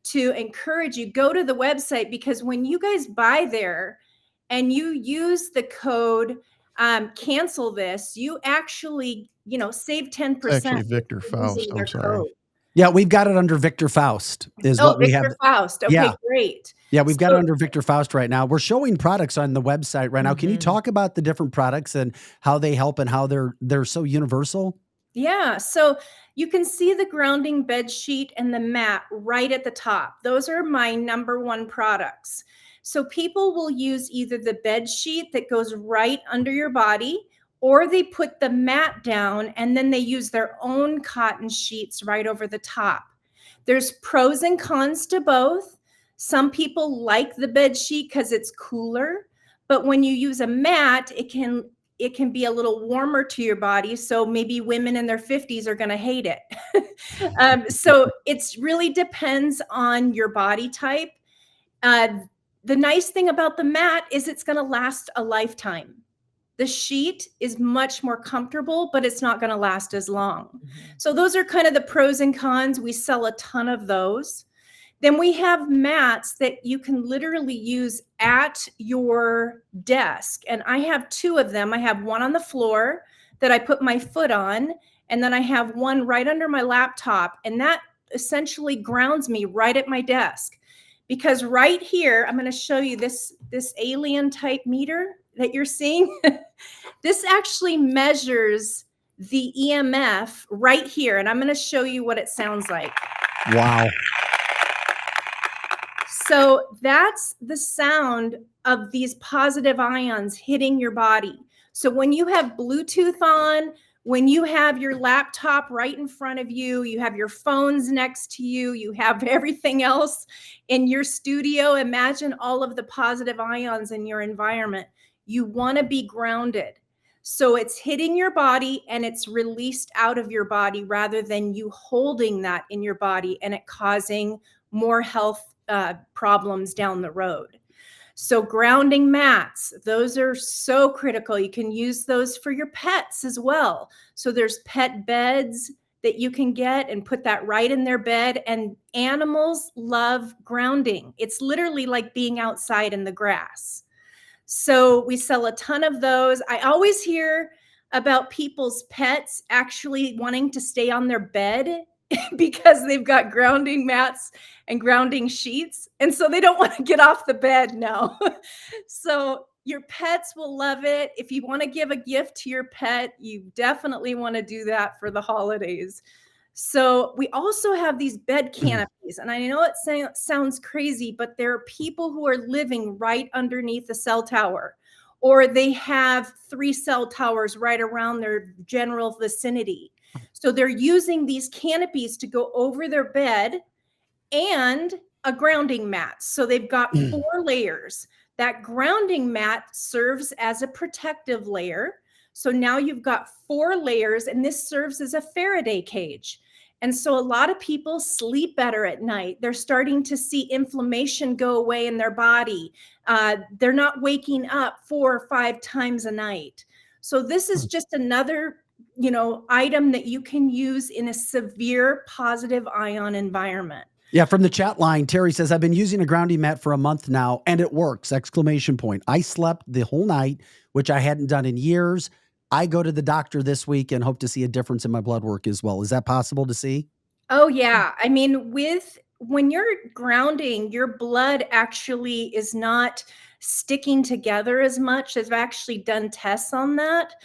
to encourage you, go to the website, because when you guys buy there and you use the code cancel this, you actually, save 10%. It's actually Victor Faust. I'm sorry. Code. Yeah, we've got it under Victor Faust is what we have. Victor Faust. Okay, yeah. Great. Yeah, we've got it under Victor Faust right now. We're showing products on the website right now. Can you talk about the different products and how they help and how they're so universal? Yeah, so you can see the grounding bed sheet and the mat right at the top. Those are my number one products. So people will use either the bed sheet that goes right under your body, or they put the mat down and then they use their own cotton sheets right over the top. There's pros and cons to both. Some people like the bed sheet because it's cooler, but when you use a mat, it can it can be a little warmer to your body. So maybe women in their 50s are going to hate it. So it's really depends on your body type. The nice thing about the mat is it's going to last a lifetime. The sheet is much more comfortable, but it's not going to last as long. So those are kind of the pros and cons. We sell a ton of those. Then we have mats that you can literally use at your desk. And I have 2 of them. I have one on the floor that I put my foot on, and then I have one right under my laptop. And that essentially grounds me right at my desk. Because right here, I'm going to show you this alien type meter that you're seeing. This actually measures the EMF right here. And I'm going to show you what it sounds like. Wow. So that's the sound of these positive ions hitting your body. So when you have Bluetooth on, when you have your laptop right in front of you, you have your phones next to you, you have everything else in your studio, imagine all of the positive ions in your environment. You want to be grounded. So it's hitting your body and it's released out of your body rather than you holding that in your body and it causing more health problems down the road. So grounding mats, those are so critical. You can use those for your pets as well. So there's pet beds that you can get and put that right in their bed. And animals love grounding. It's literally like being outside in the grass. So we sell a ton of those. I always hear about people's pets actually wanting to stay on their bed because they've got grounding mats and grounding sheets. And so they don't want to get off the bed now. So your pets will love it. If you want to give a gift to your pet, you definitely want to do that for the holidays. So we also have these bed canopies. And I know it sounds crazy, but there are people who are living right underneath the cell tower, or they have 3 cell towers right around their general vicinity. So they're using these canopies to go over their bed and a grounding mat. So they've got 4 layers. That grounding mat serves as a protective layer. So now you've got 4 layers, and this serves as a Faraday cage. And so a lot of people sleep better at night. They're starting to see inflammation go away in their body. They're not waking up 4 or 5 times a night. So this is just another item that you can use in a severe positive ion environment. Yeah, from the chat line, Terry says, I've been using a grounding mat for a month now, and it works, ! I slept the whole night, which I hadn't done in years. I go to the doctor this week and hope to see a difference in my blood work as well. Is that possible to see? Oh, yeah. I mean, when you're grounding, your blood actually is not sticking together as much. I've actually done tests on that.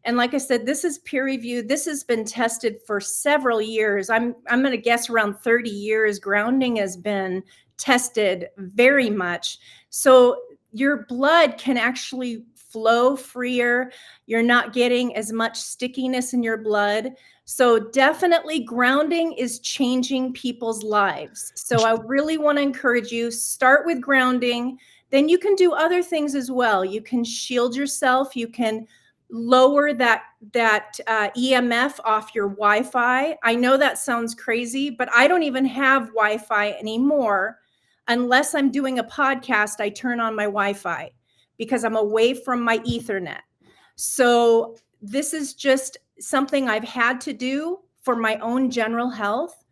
And like I said, this is peer reviewed. This has been tested for several years. I'm going to guess around 30 years. Grounding has been tested very much. So your blood can actually flow freer. You're not getting as much stickiness in your blood. So definitely grounding is changing people's lives. So I really want to encourage you, start with grounding. Then you can do other things as well. You can shield yourself. You can lower that EMF off your Wi-Fi. I know that sounds crazy, but I don't even have Wi-Fi anymore. Unless I'm doing a podcast, I turn on my Wi-Fi because I'm away from my Ethernet. So this is just something I've had to do for my own general health.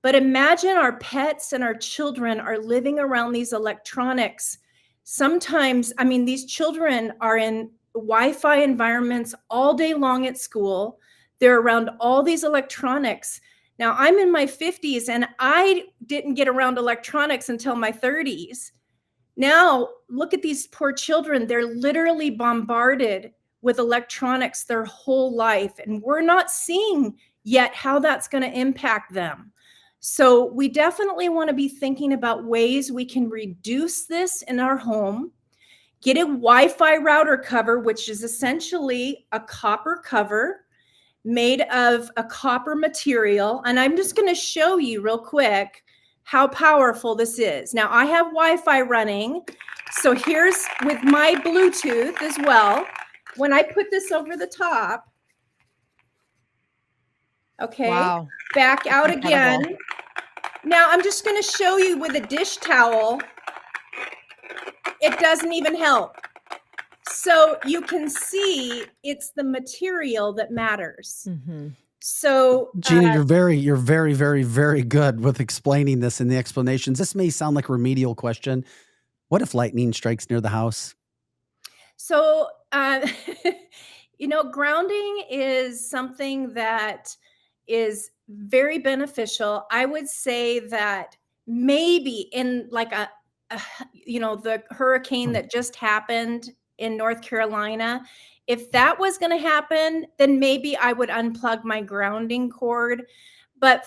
But imagine our pets and our children are living around these electronics. Sometimes, I mean, these children are in Wi-Fi environments all day long at school. They're around all these electronics. Now, I'm in my 50s and I didn't get around electronics until my 30s. Now, look at these poor children. They're literally bombarded with electronics their whole life, and we're not seeing yet how that's going to impact them. So we definitely want to be thinking about ways we can reduce this in our home. Get a Wi-Fi router cover, which is essentially a copper cover made of a copper material. And I'm just going to show you real quick how powerful this is. Now, I have Wi-Fi running. So here's with my Bluetooth as well. when I put this over the top, okay, Wow. back out Incredible. again. Now I'm just going to show you with a dish towel. It doesn't even help. So you can see it's the material that matters. So Gina, you're very, very, very good with explaining this and the explanations. This may sound like a remedial question. What if lightning strikes near the house? So, grounding is something that is very beneficial. I would say that maybe in like the hurricane that just happened in North Carolina, if that was going to happen, then maybe I would unplug my grounding cord. But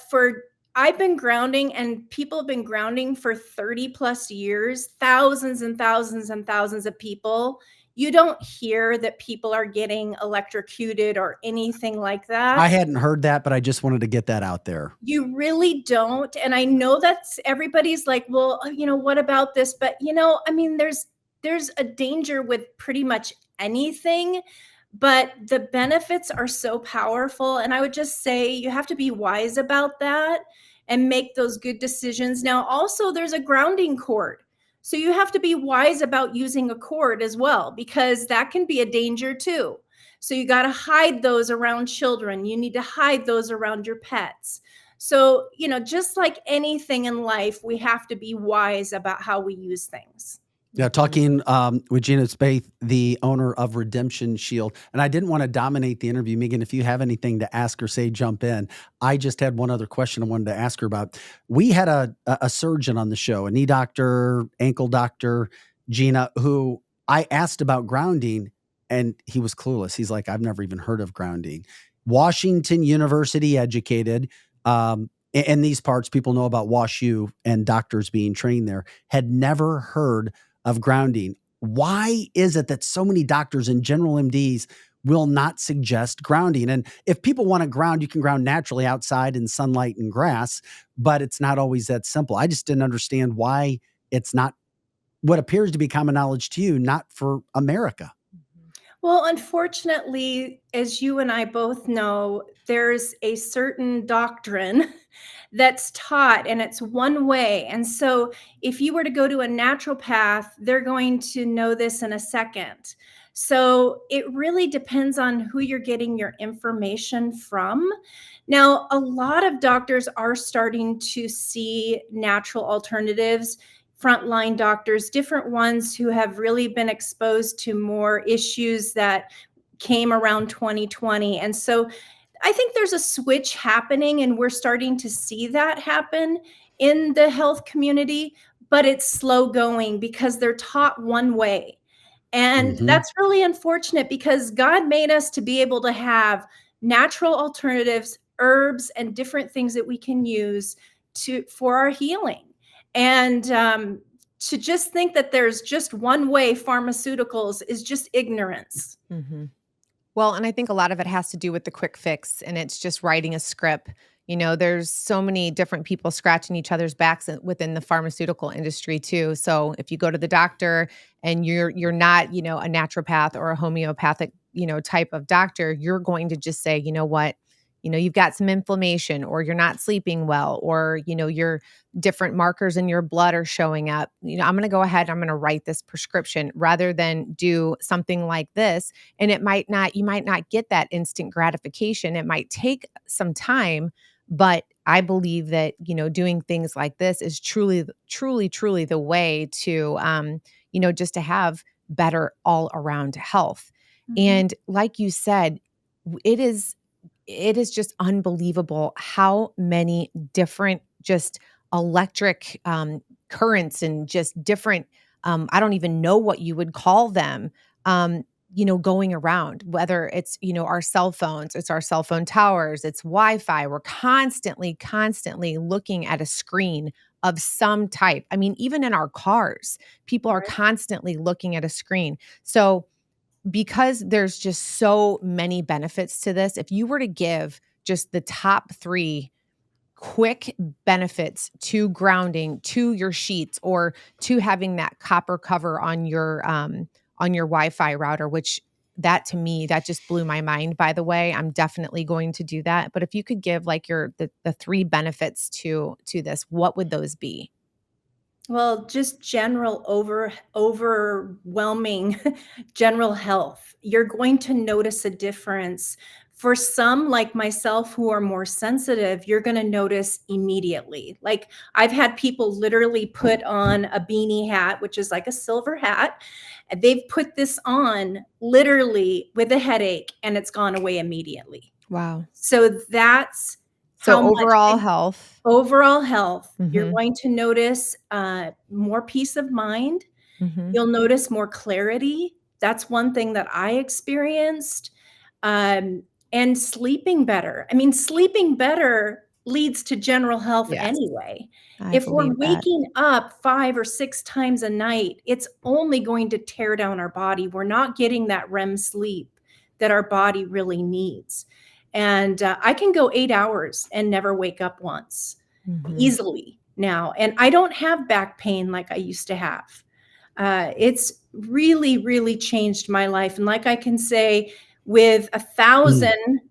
I've been grounding and people have been grounding for 30 plus years, thousands and thousands and thousands of people. You don't hear that people are getting electrocuted or anything like that. I hadn't heard that, but I just wanted to get that out there. You really don't. And I know that's everybody's like, well, what about this? But I mean, there's a danger with pretty much anything, but the benefits are so powerful. And I would just say you have to be wise about that and make those good decisions. Now, also there's a grounding cord. So you have to be wise about using a cord as well, because that can be a danger too. So you got to hide those around children. You need to hide those around your pets. So, just like anything in life, we have to be wise about how we use things. Yeah, talking with Gina Spaeth, the owner of Redemption Shield. And I didn't want to dominate the interview. Megan, if you have anything to ask or say, jump in. I just had one other question I wanted to ask her about. We had a surgeon on the show, a knee doctor, ankle doctor, Gina, who I asked about grounding, and he was clueless. He's like, I've never even heard of grounding. Washington University educated. In these parts, people know about WashU and doctors being trained there, had never heard of grounding. Why is it that so many doctors and general MDs will not suggest grounding? And if people want to ground, you can ground naturally outside in sunlight and grass, but it's not always that simple. I just didn't understand why it's not what appears to be common knowledge to you, not for America. Well, unfortunately, as you and I both know, there's a certain doctrine that's taught and it's one way. And so if you were to go to a naturopath, they're going to know this in a second. So it really depends on who you're getting your information from. Now, a lot of doctors are starting to see natural alternatives, frontline doctors, different ones who have really been exposed to more issues that came around 2020. And so I think there's a switch happening, and we're starting to see that happen in the health community, but it's slow going because they're taught one way. And that's really unfortunate because God made us to be able to have natural alternatives, herbs, and different things that we can use for our healing. And to just think that there's just one way pharmaceuticals is just ignorance. Well, and I think a lot of it has to do with the quick fix, and it's just writing a script. There's so many different people scratching each other's backs within the pharmaceutical industry too. So if you go to the doctor and you're not, a naturopath or a homeopathic, type of doctor, you're going to just say, you know what, you've got some inflammation, or you're not sleeping well, or, your different markers in your blood are showing up. I'm going to go ahead, I'm going to write this prescription rather than do something like this. And you might not get that instant gratification. It might take some time, but I believe that, doing things like this is truly, truly, truly the way to, just to have better all around health. And like you said, it is just unbelievable how many different just electric currents and just different, I don't even know what you would call them, going around, whether it's, our cell phones, it's our cell phone towers, it's Wi-Fi. We're constantly looking at a screen of some type. I mean, even in our cars, people are constantly looking at a screen. So because there's just so many benefits to this, if you were to give just the top 3 quick benefits to grounding, to your sheets, or to having that copper cover on your Wi-Fi router, which that to me, that just blew my mind, by the way. I'm definitely going to do that. But if you could give like the 3 benefits to this, what would those be? Well, just general overwhelming general health. You're going to notice a difference. For some like myself who are more sensitive, you're going to notice immediately. Like I've had people literally put on a beanie hat, which is like a silver hat. And they've put this on literally with a headache and it's gone away immediately. Wow. So that's So how much overall health. overall health, you're Mhm. going to notice more peace of mind. Mhm. You'll notice more clarity. That's one thing that I experienced. Um, and sleeping better. I mean, sleeping better leads to general health Yes. anyway. I If we're believe that. waking up 5 or 6 times a night, it's only going to tear down our body. We're not getting that REM sleep that our body really needs. And I can go 8 hours and never wake up once Mhm. easily now. And I don't have back pain like I used to have. It's really, really changed my life. And like I can say, with 1,000,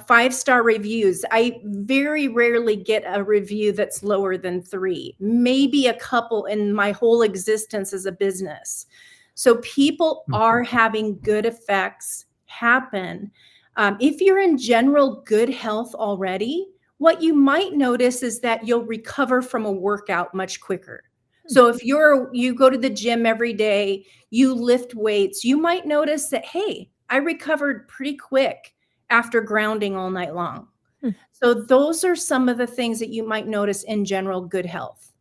5-star reviews, I very rarely get a review that's lower than 3, maybe a couple in my whole existence as a business. So people are having good effects happen. If you're in general good health already, what you might notice is that you'll recover from a workout much quicker. So if you go to the gym every day, you lift weights, you might notice that, hey, I recovered pretty quick after grounding all night long. So those are some of the things that you might notice in general good health.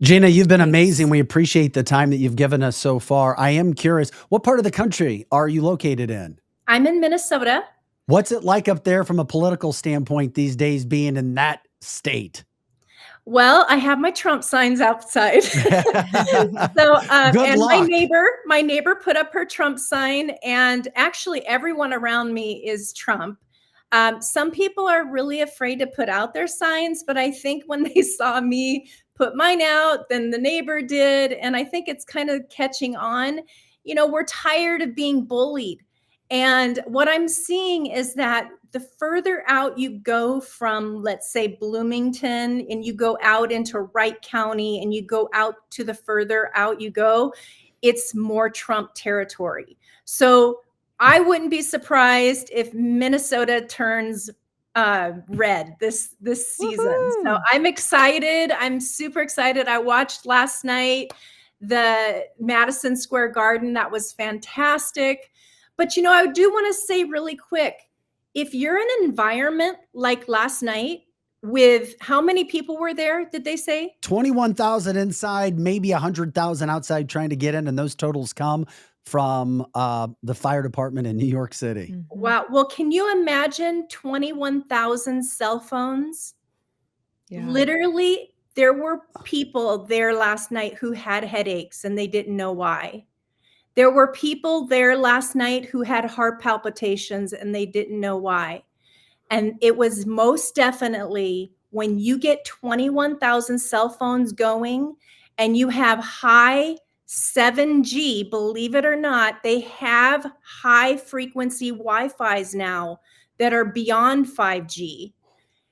Gina, you've been amazing. We appreciate the time that you've given us so far. I am curious, what part of the country are you located in? I'm in Minnesota. What's it like up there from a political standpoint these days being in that state? Well, I have my Trump signs outside. So, Good and luck. my neighbor put up her Trump sign, and actually everyone around me is Trump. Some people are really afraid to put out their signs, but I think when they saw me put mine out, then the neighbor did, and I think it's kind of catching on. We're tired of being bullied. And what I'm seeing is that the further out you go from, let's say, Bloomington, and you go out into Wright County, and you go out to the further out you go, it's more Trump territory. So I wouldn't be surprised if Minnesota turns red this season. So I'm excited. I'm super excited. I watched last night the Madison Square Garden. That was fantastic. But I do want to say really quick, if you're in an environment like last night with how many people were there, did they say? 21,000 inside, maybe 100,000 outside trying to get in, and those totals come from the fire department in New York City. Wow. Well, can you imagine 21,000 cell phones? Yeah. Literally, there were people there last night who had headaches and they didn't know why. There were people there last night who had heart palpitations and they didn't know why. And it was most definitely when you get 21,000 cell phones going and you have high 7G, believe it or not, they have high frequency Wi-Fi's now that are beyond 5G.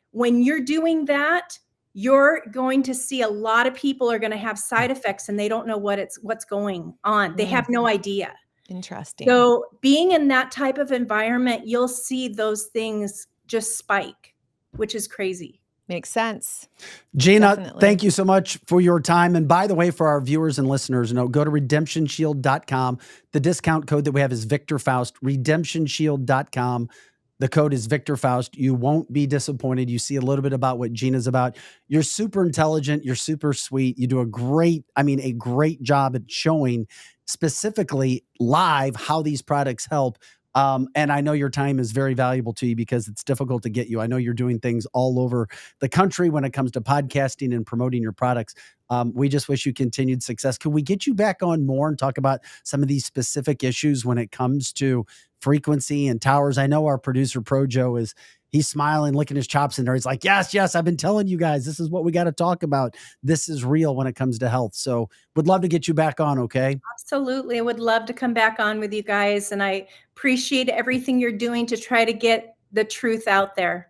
When you're doing that, you're going to see a lot of people are going to have side effects and they don't know what's going on. They have no idea. Interesting. So being in that type of environment, you'll see those things just spike, which is crazy. Makes sense. Gina, Definitely. thank you so much for your time. And by the way, for our viewers and listeners, go to redemptionshield.com. The discount code that we have is Victor Faust, redemptionshield.com. The code is Victor Faust. You won't be disappointed. You see a little bit about what Gina's about. You're super intelligent. You're super sweet. You do a great job at showing specifically live how these products help. And I know your time is very valuable to you because it's difficult to get you. I know you're doing things all over the country when it comes to podcasting and promoting your products. We just wish you continued success. Can we get you back on more and talk about some of these specific issues when it comes to frequency and towers? I know our producer Projo is He's smiling, licking his chops in there. He's like, yes, I've been telling you guys, this is what we got to talk about. This is real when it comes to health. So would love to get you back on, okay? Absolutely. I would love to come back on with you guys. And I appreciate everything you're doing to try to get the truth out there.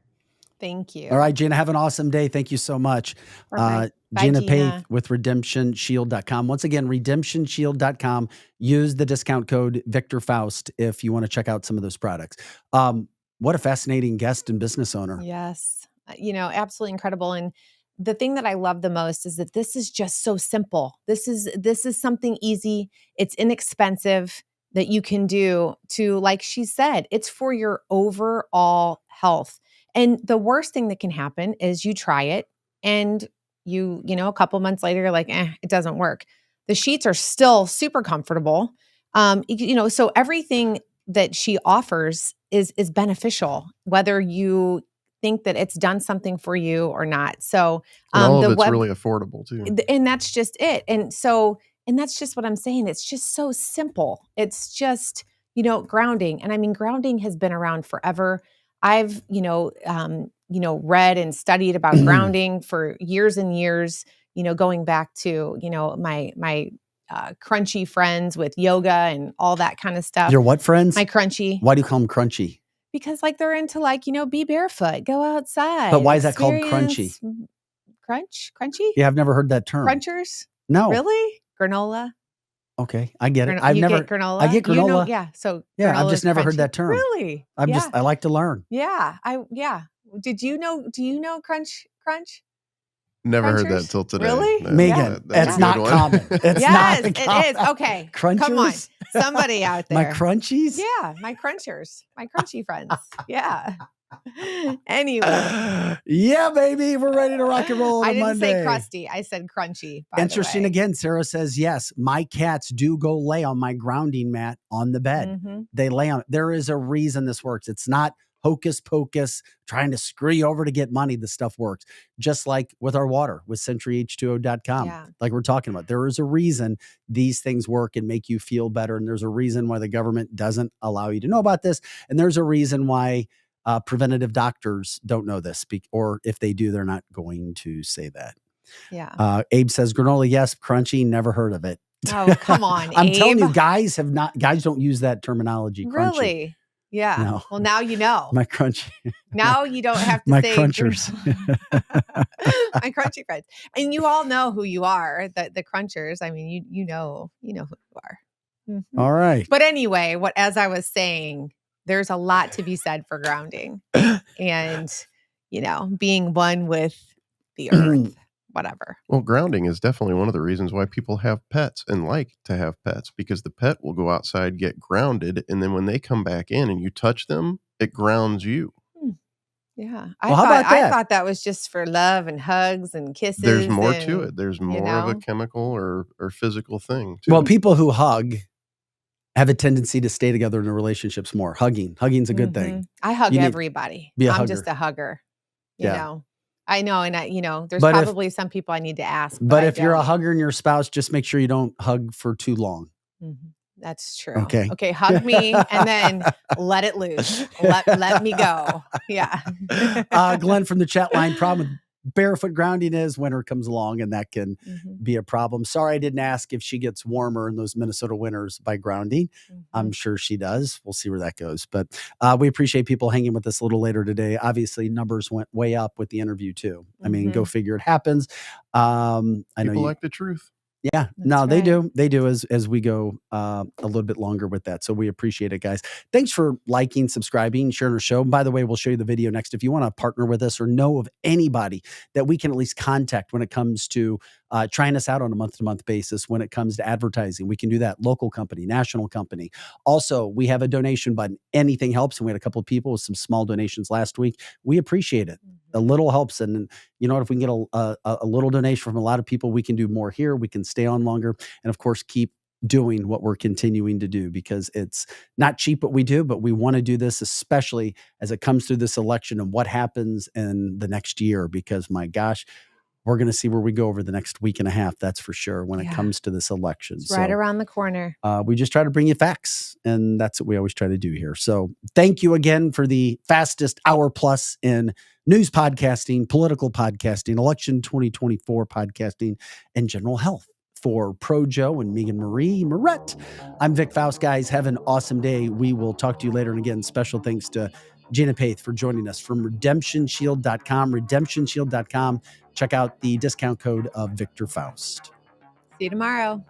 Thank you. All right, Gina, have an awesome day. Thank you so much. Bye, Gina Gina. Paith with redemptionshield.com. Once again, redemptionshield.com. Use the discount code Victor Faust if you want to check out some of those products. What a fascinating guest and business owner. Yes. Absolutely incredible. And the thing that I love the most is that this is just so simple. This is something easy. It's inexpensive that you can do to, like she said, it's for your overall health. And the worst thing that can happen is you try it and a couple months later, you're like, it doesn't work. The sheets are still super comfortable. So everything that she offers is beneficial, whether you think that it's done something for you or not. So And all of it's really affordable too. and that's just it. And that's just what I'm saying. It's just so simple. It's just, grounding. And I mean, grounding has been around forever. I've, read and studied about grounding for years and years, going back to, my crunchy friends with yoga and all that kind of stuff. Your what friends? My crunchy. Why do you call them crunchy? Because they're into be barefoot, go outside. But why is that called crunchy? Crunchy? Yeah, I've never heard that term. Crunchers? No. Really? Granola? Okay, I get it. Get granola? I get granola. So yeah, I've just never crunchy. heard that term. Really? I like to learn. Yeah. Do you know crunch? Never heard Crunchers? that till today. Really? No, Megan, that's it's a not good one. common. It's Yes, not common. it is. Okay. Crunchers? Come on. Somebody out there. My crunchies? Yeah, my crunchers. My crunchy friends. Yeah. Anyway. Yeah, baby. We're ready to rock and roll on I a didn't Monday. say crusty. I said crunchy. By Interesting the way. again. Sarah says, yes, my cats do go lay on my grounding mat on the bed. Mhm. They lay on it. There is a reason this works. It's not hocus pocus, trying to screw you over to get money. The stuff works. Just like with our water with centuryh2o.com. Yeah. Like we're talking about. There is a reason these things work and make you feel better. And there's a reason why the government doesn't allow you to know about this. And there's a reason why preventative doctors don't know this, or if they do, they're not going to say that. Yeah. Abe says granola, yes, crunchy, never heard of it. Oh, come on, I'm telling you, Abe. guys don't use that terminology. Crunchy. Really? Yeah. No. Well, now you know. My crunchy. Now you don't have to My say crunchers. my crunchy friends. And you all know who you are, the crunchers. I mean, you know who you are. Mhm. All right. But anyway, as I was saying, there's a lot to be said for grounding and, being one with the earth, whatever. Well, grounding is definitely one of the reasons why people have pets and like to have pets, because the pet will go outside, get grounded, and then when they come back in and you touch them, it grounds you. Yeah. Well, how about I that? thought that was just for love and hugs and kisses. There's more and, to it. There's more of a chemical or physical thing. Too. Well, people who hug have a tendency to stay together in their relationships more. Hugging's a good thing. I hug You need- everybody. be a I'm hugger. just a hugger. Yeah. You know. I know, and there's But if- probably some people I need to ask. But I if you're a don't. hugger and your spouse, just make sure you don't hug for too long. Mhm. That's true. Okay. Okay. Hug me and then let it loose. Let me go. Yeah. Glenn from the chat line, problem with barefoot grounding is winter comes along and that can be a problem. Sorry, I didn't ask if she gets warmer in those Minnesota winters by grounding. I'm sure she does. We'll see where that goes. But we appreciate people hanging with us a little later today. Obviously, numbers went way up with the interview too. I mean, go figure. It happens. I know People you like the truth. Yeah, no, they do. They do as we go a little bit longer with that. So we appreciate it, guys. Thanks for liking, subscribing, sharing our show. And by the way, we'll show you the video next. If you want to partner with us or know of anybody that we can at least contact when it comes to trying us out on a month-to-month basis, when it comes to advertising, we can do that. Local company, national company. Also, we have a donation button. Anything helps. And we had a couple of people with some small donations last week. We appreciate it. A little helps. And you know what, if we can get a little donation from a lot of people, we can do more here. We can stay on longer. And of course, keep doing what we're continuing to do, because it's not cheap what we do, but we want to do this, especially as it comes through this election and what happens in the next year, because my gosh, we're going to see where we go over the next week and a half. That's for sure when it comes to this election. It's right around the corner. We just try to bring you facts, and that's what we always try to do here. So thank you again for the fastest hour plus in news podcasting, political podcasting, election 2024 podcasting, and general health. For Pro Joe and Megan Marie Moret, I'm Vic Faust, guys. Have an awesome day. We will talk to you later. And again, special thanks to Gina Paith for joining us from redemptionshield.com. Redemptionshield.com. Check out the discount code of Victor Faust. See you tomorrow.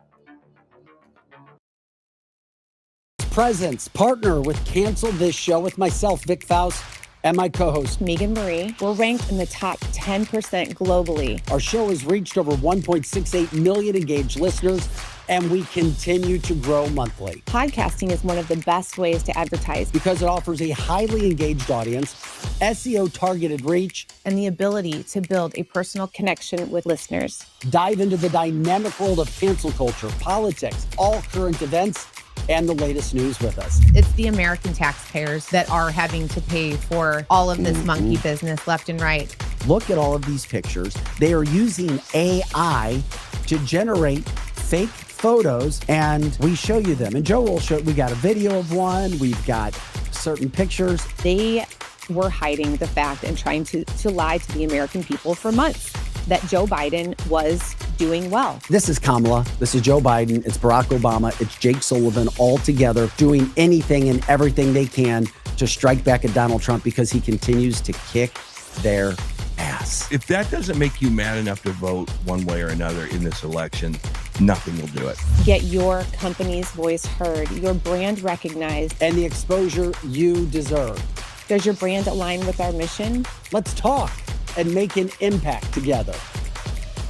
Presence partner with Cancel This Show with myself, Vic Faust, and my co-host, Megan Marie. We're ranked in the top 10% globally. Our show has reached over 1.68 million engaged listeners, and we continue to grow monthly. Podcasting is one of the best ways to advertise because it offers a highly engaged audience, SEO-targeted reach, and the ability to build a personal connection with listeners. Dive into the dynamic world of cancel culture, politics, all current events, and the latest news with us. It's the American taxpayers that are having to pay for all of this monkey business left and right. Look at all of these pictures. They are using AI to generate fake photos, and we show you them. And Joe will show, we got a video of one, we've got certain pictures. They were hiding the fact and trying to lie to the American people for months that Joe Biden was doing well. This is Kamala. This is Joe Biden. It's Barack Obama. It's Jake Sullivan, all together doing anything and everything they can to strike back at Donald Trump because he continues to kick their ass. If that doesn't make you mad enough to vote one way or another in this election, nothing will do it. Get your company's voice heard, your brand recognized, and the exposure you deserve. Does your brand align with our mission? Let's talk and make an impact together.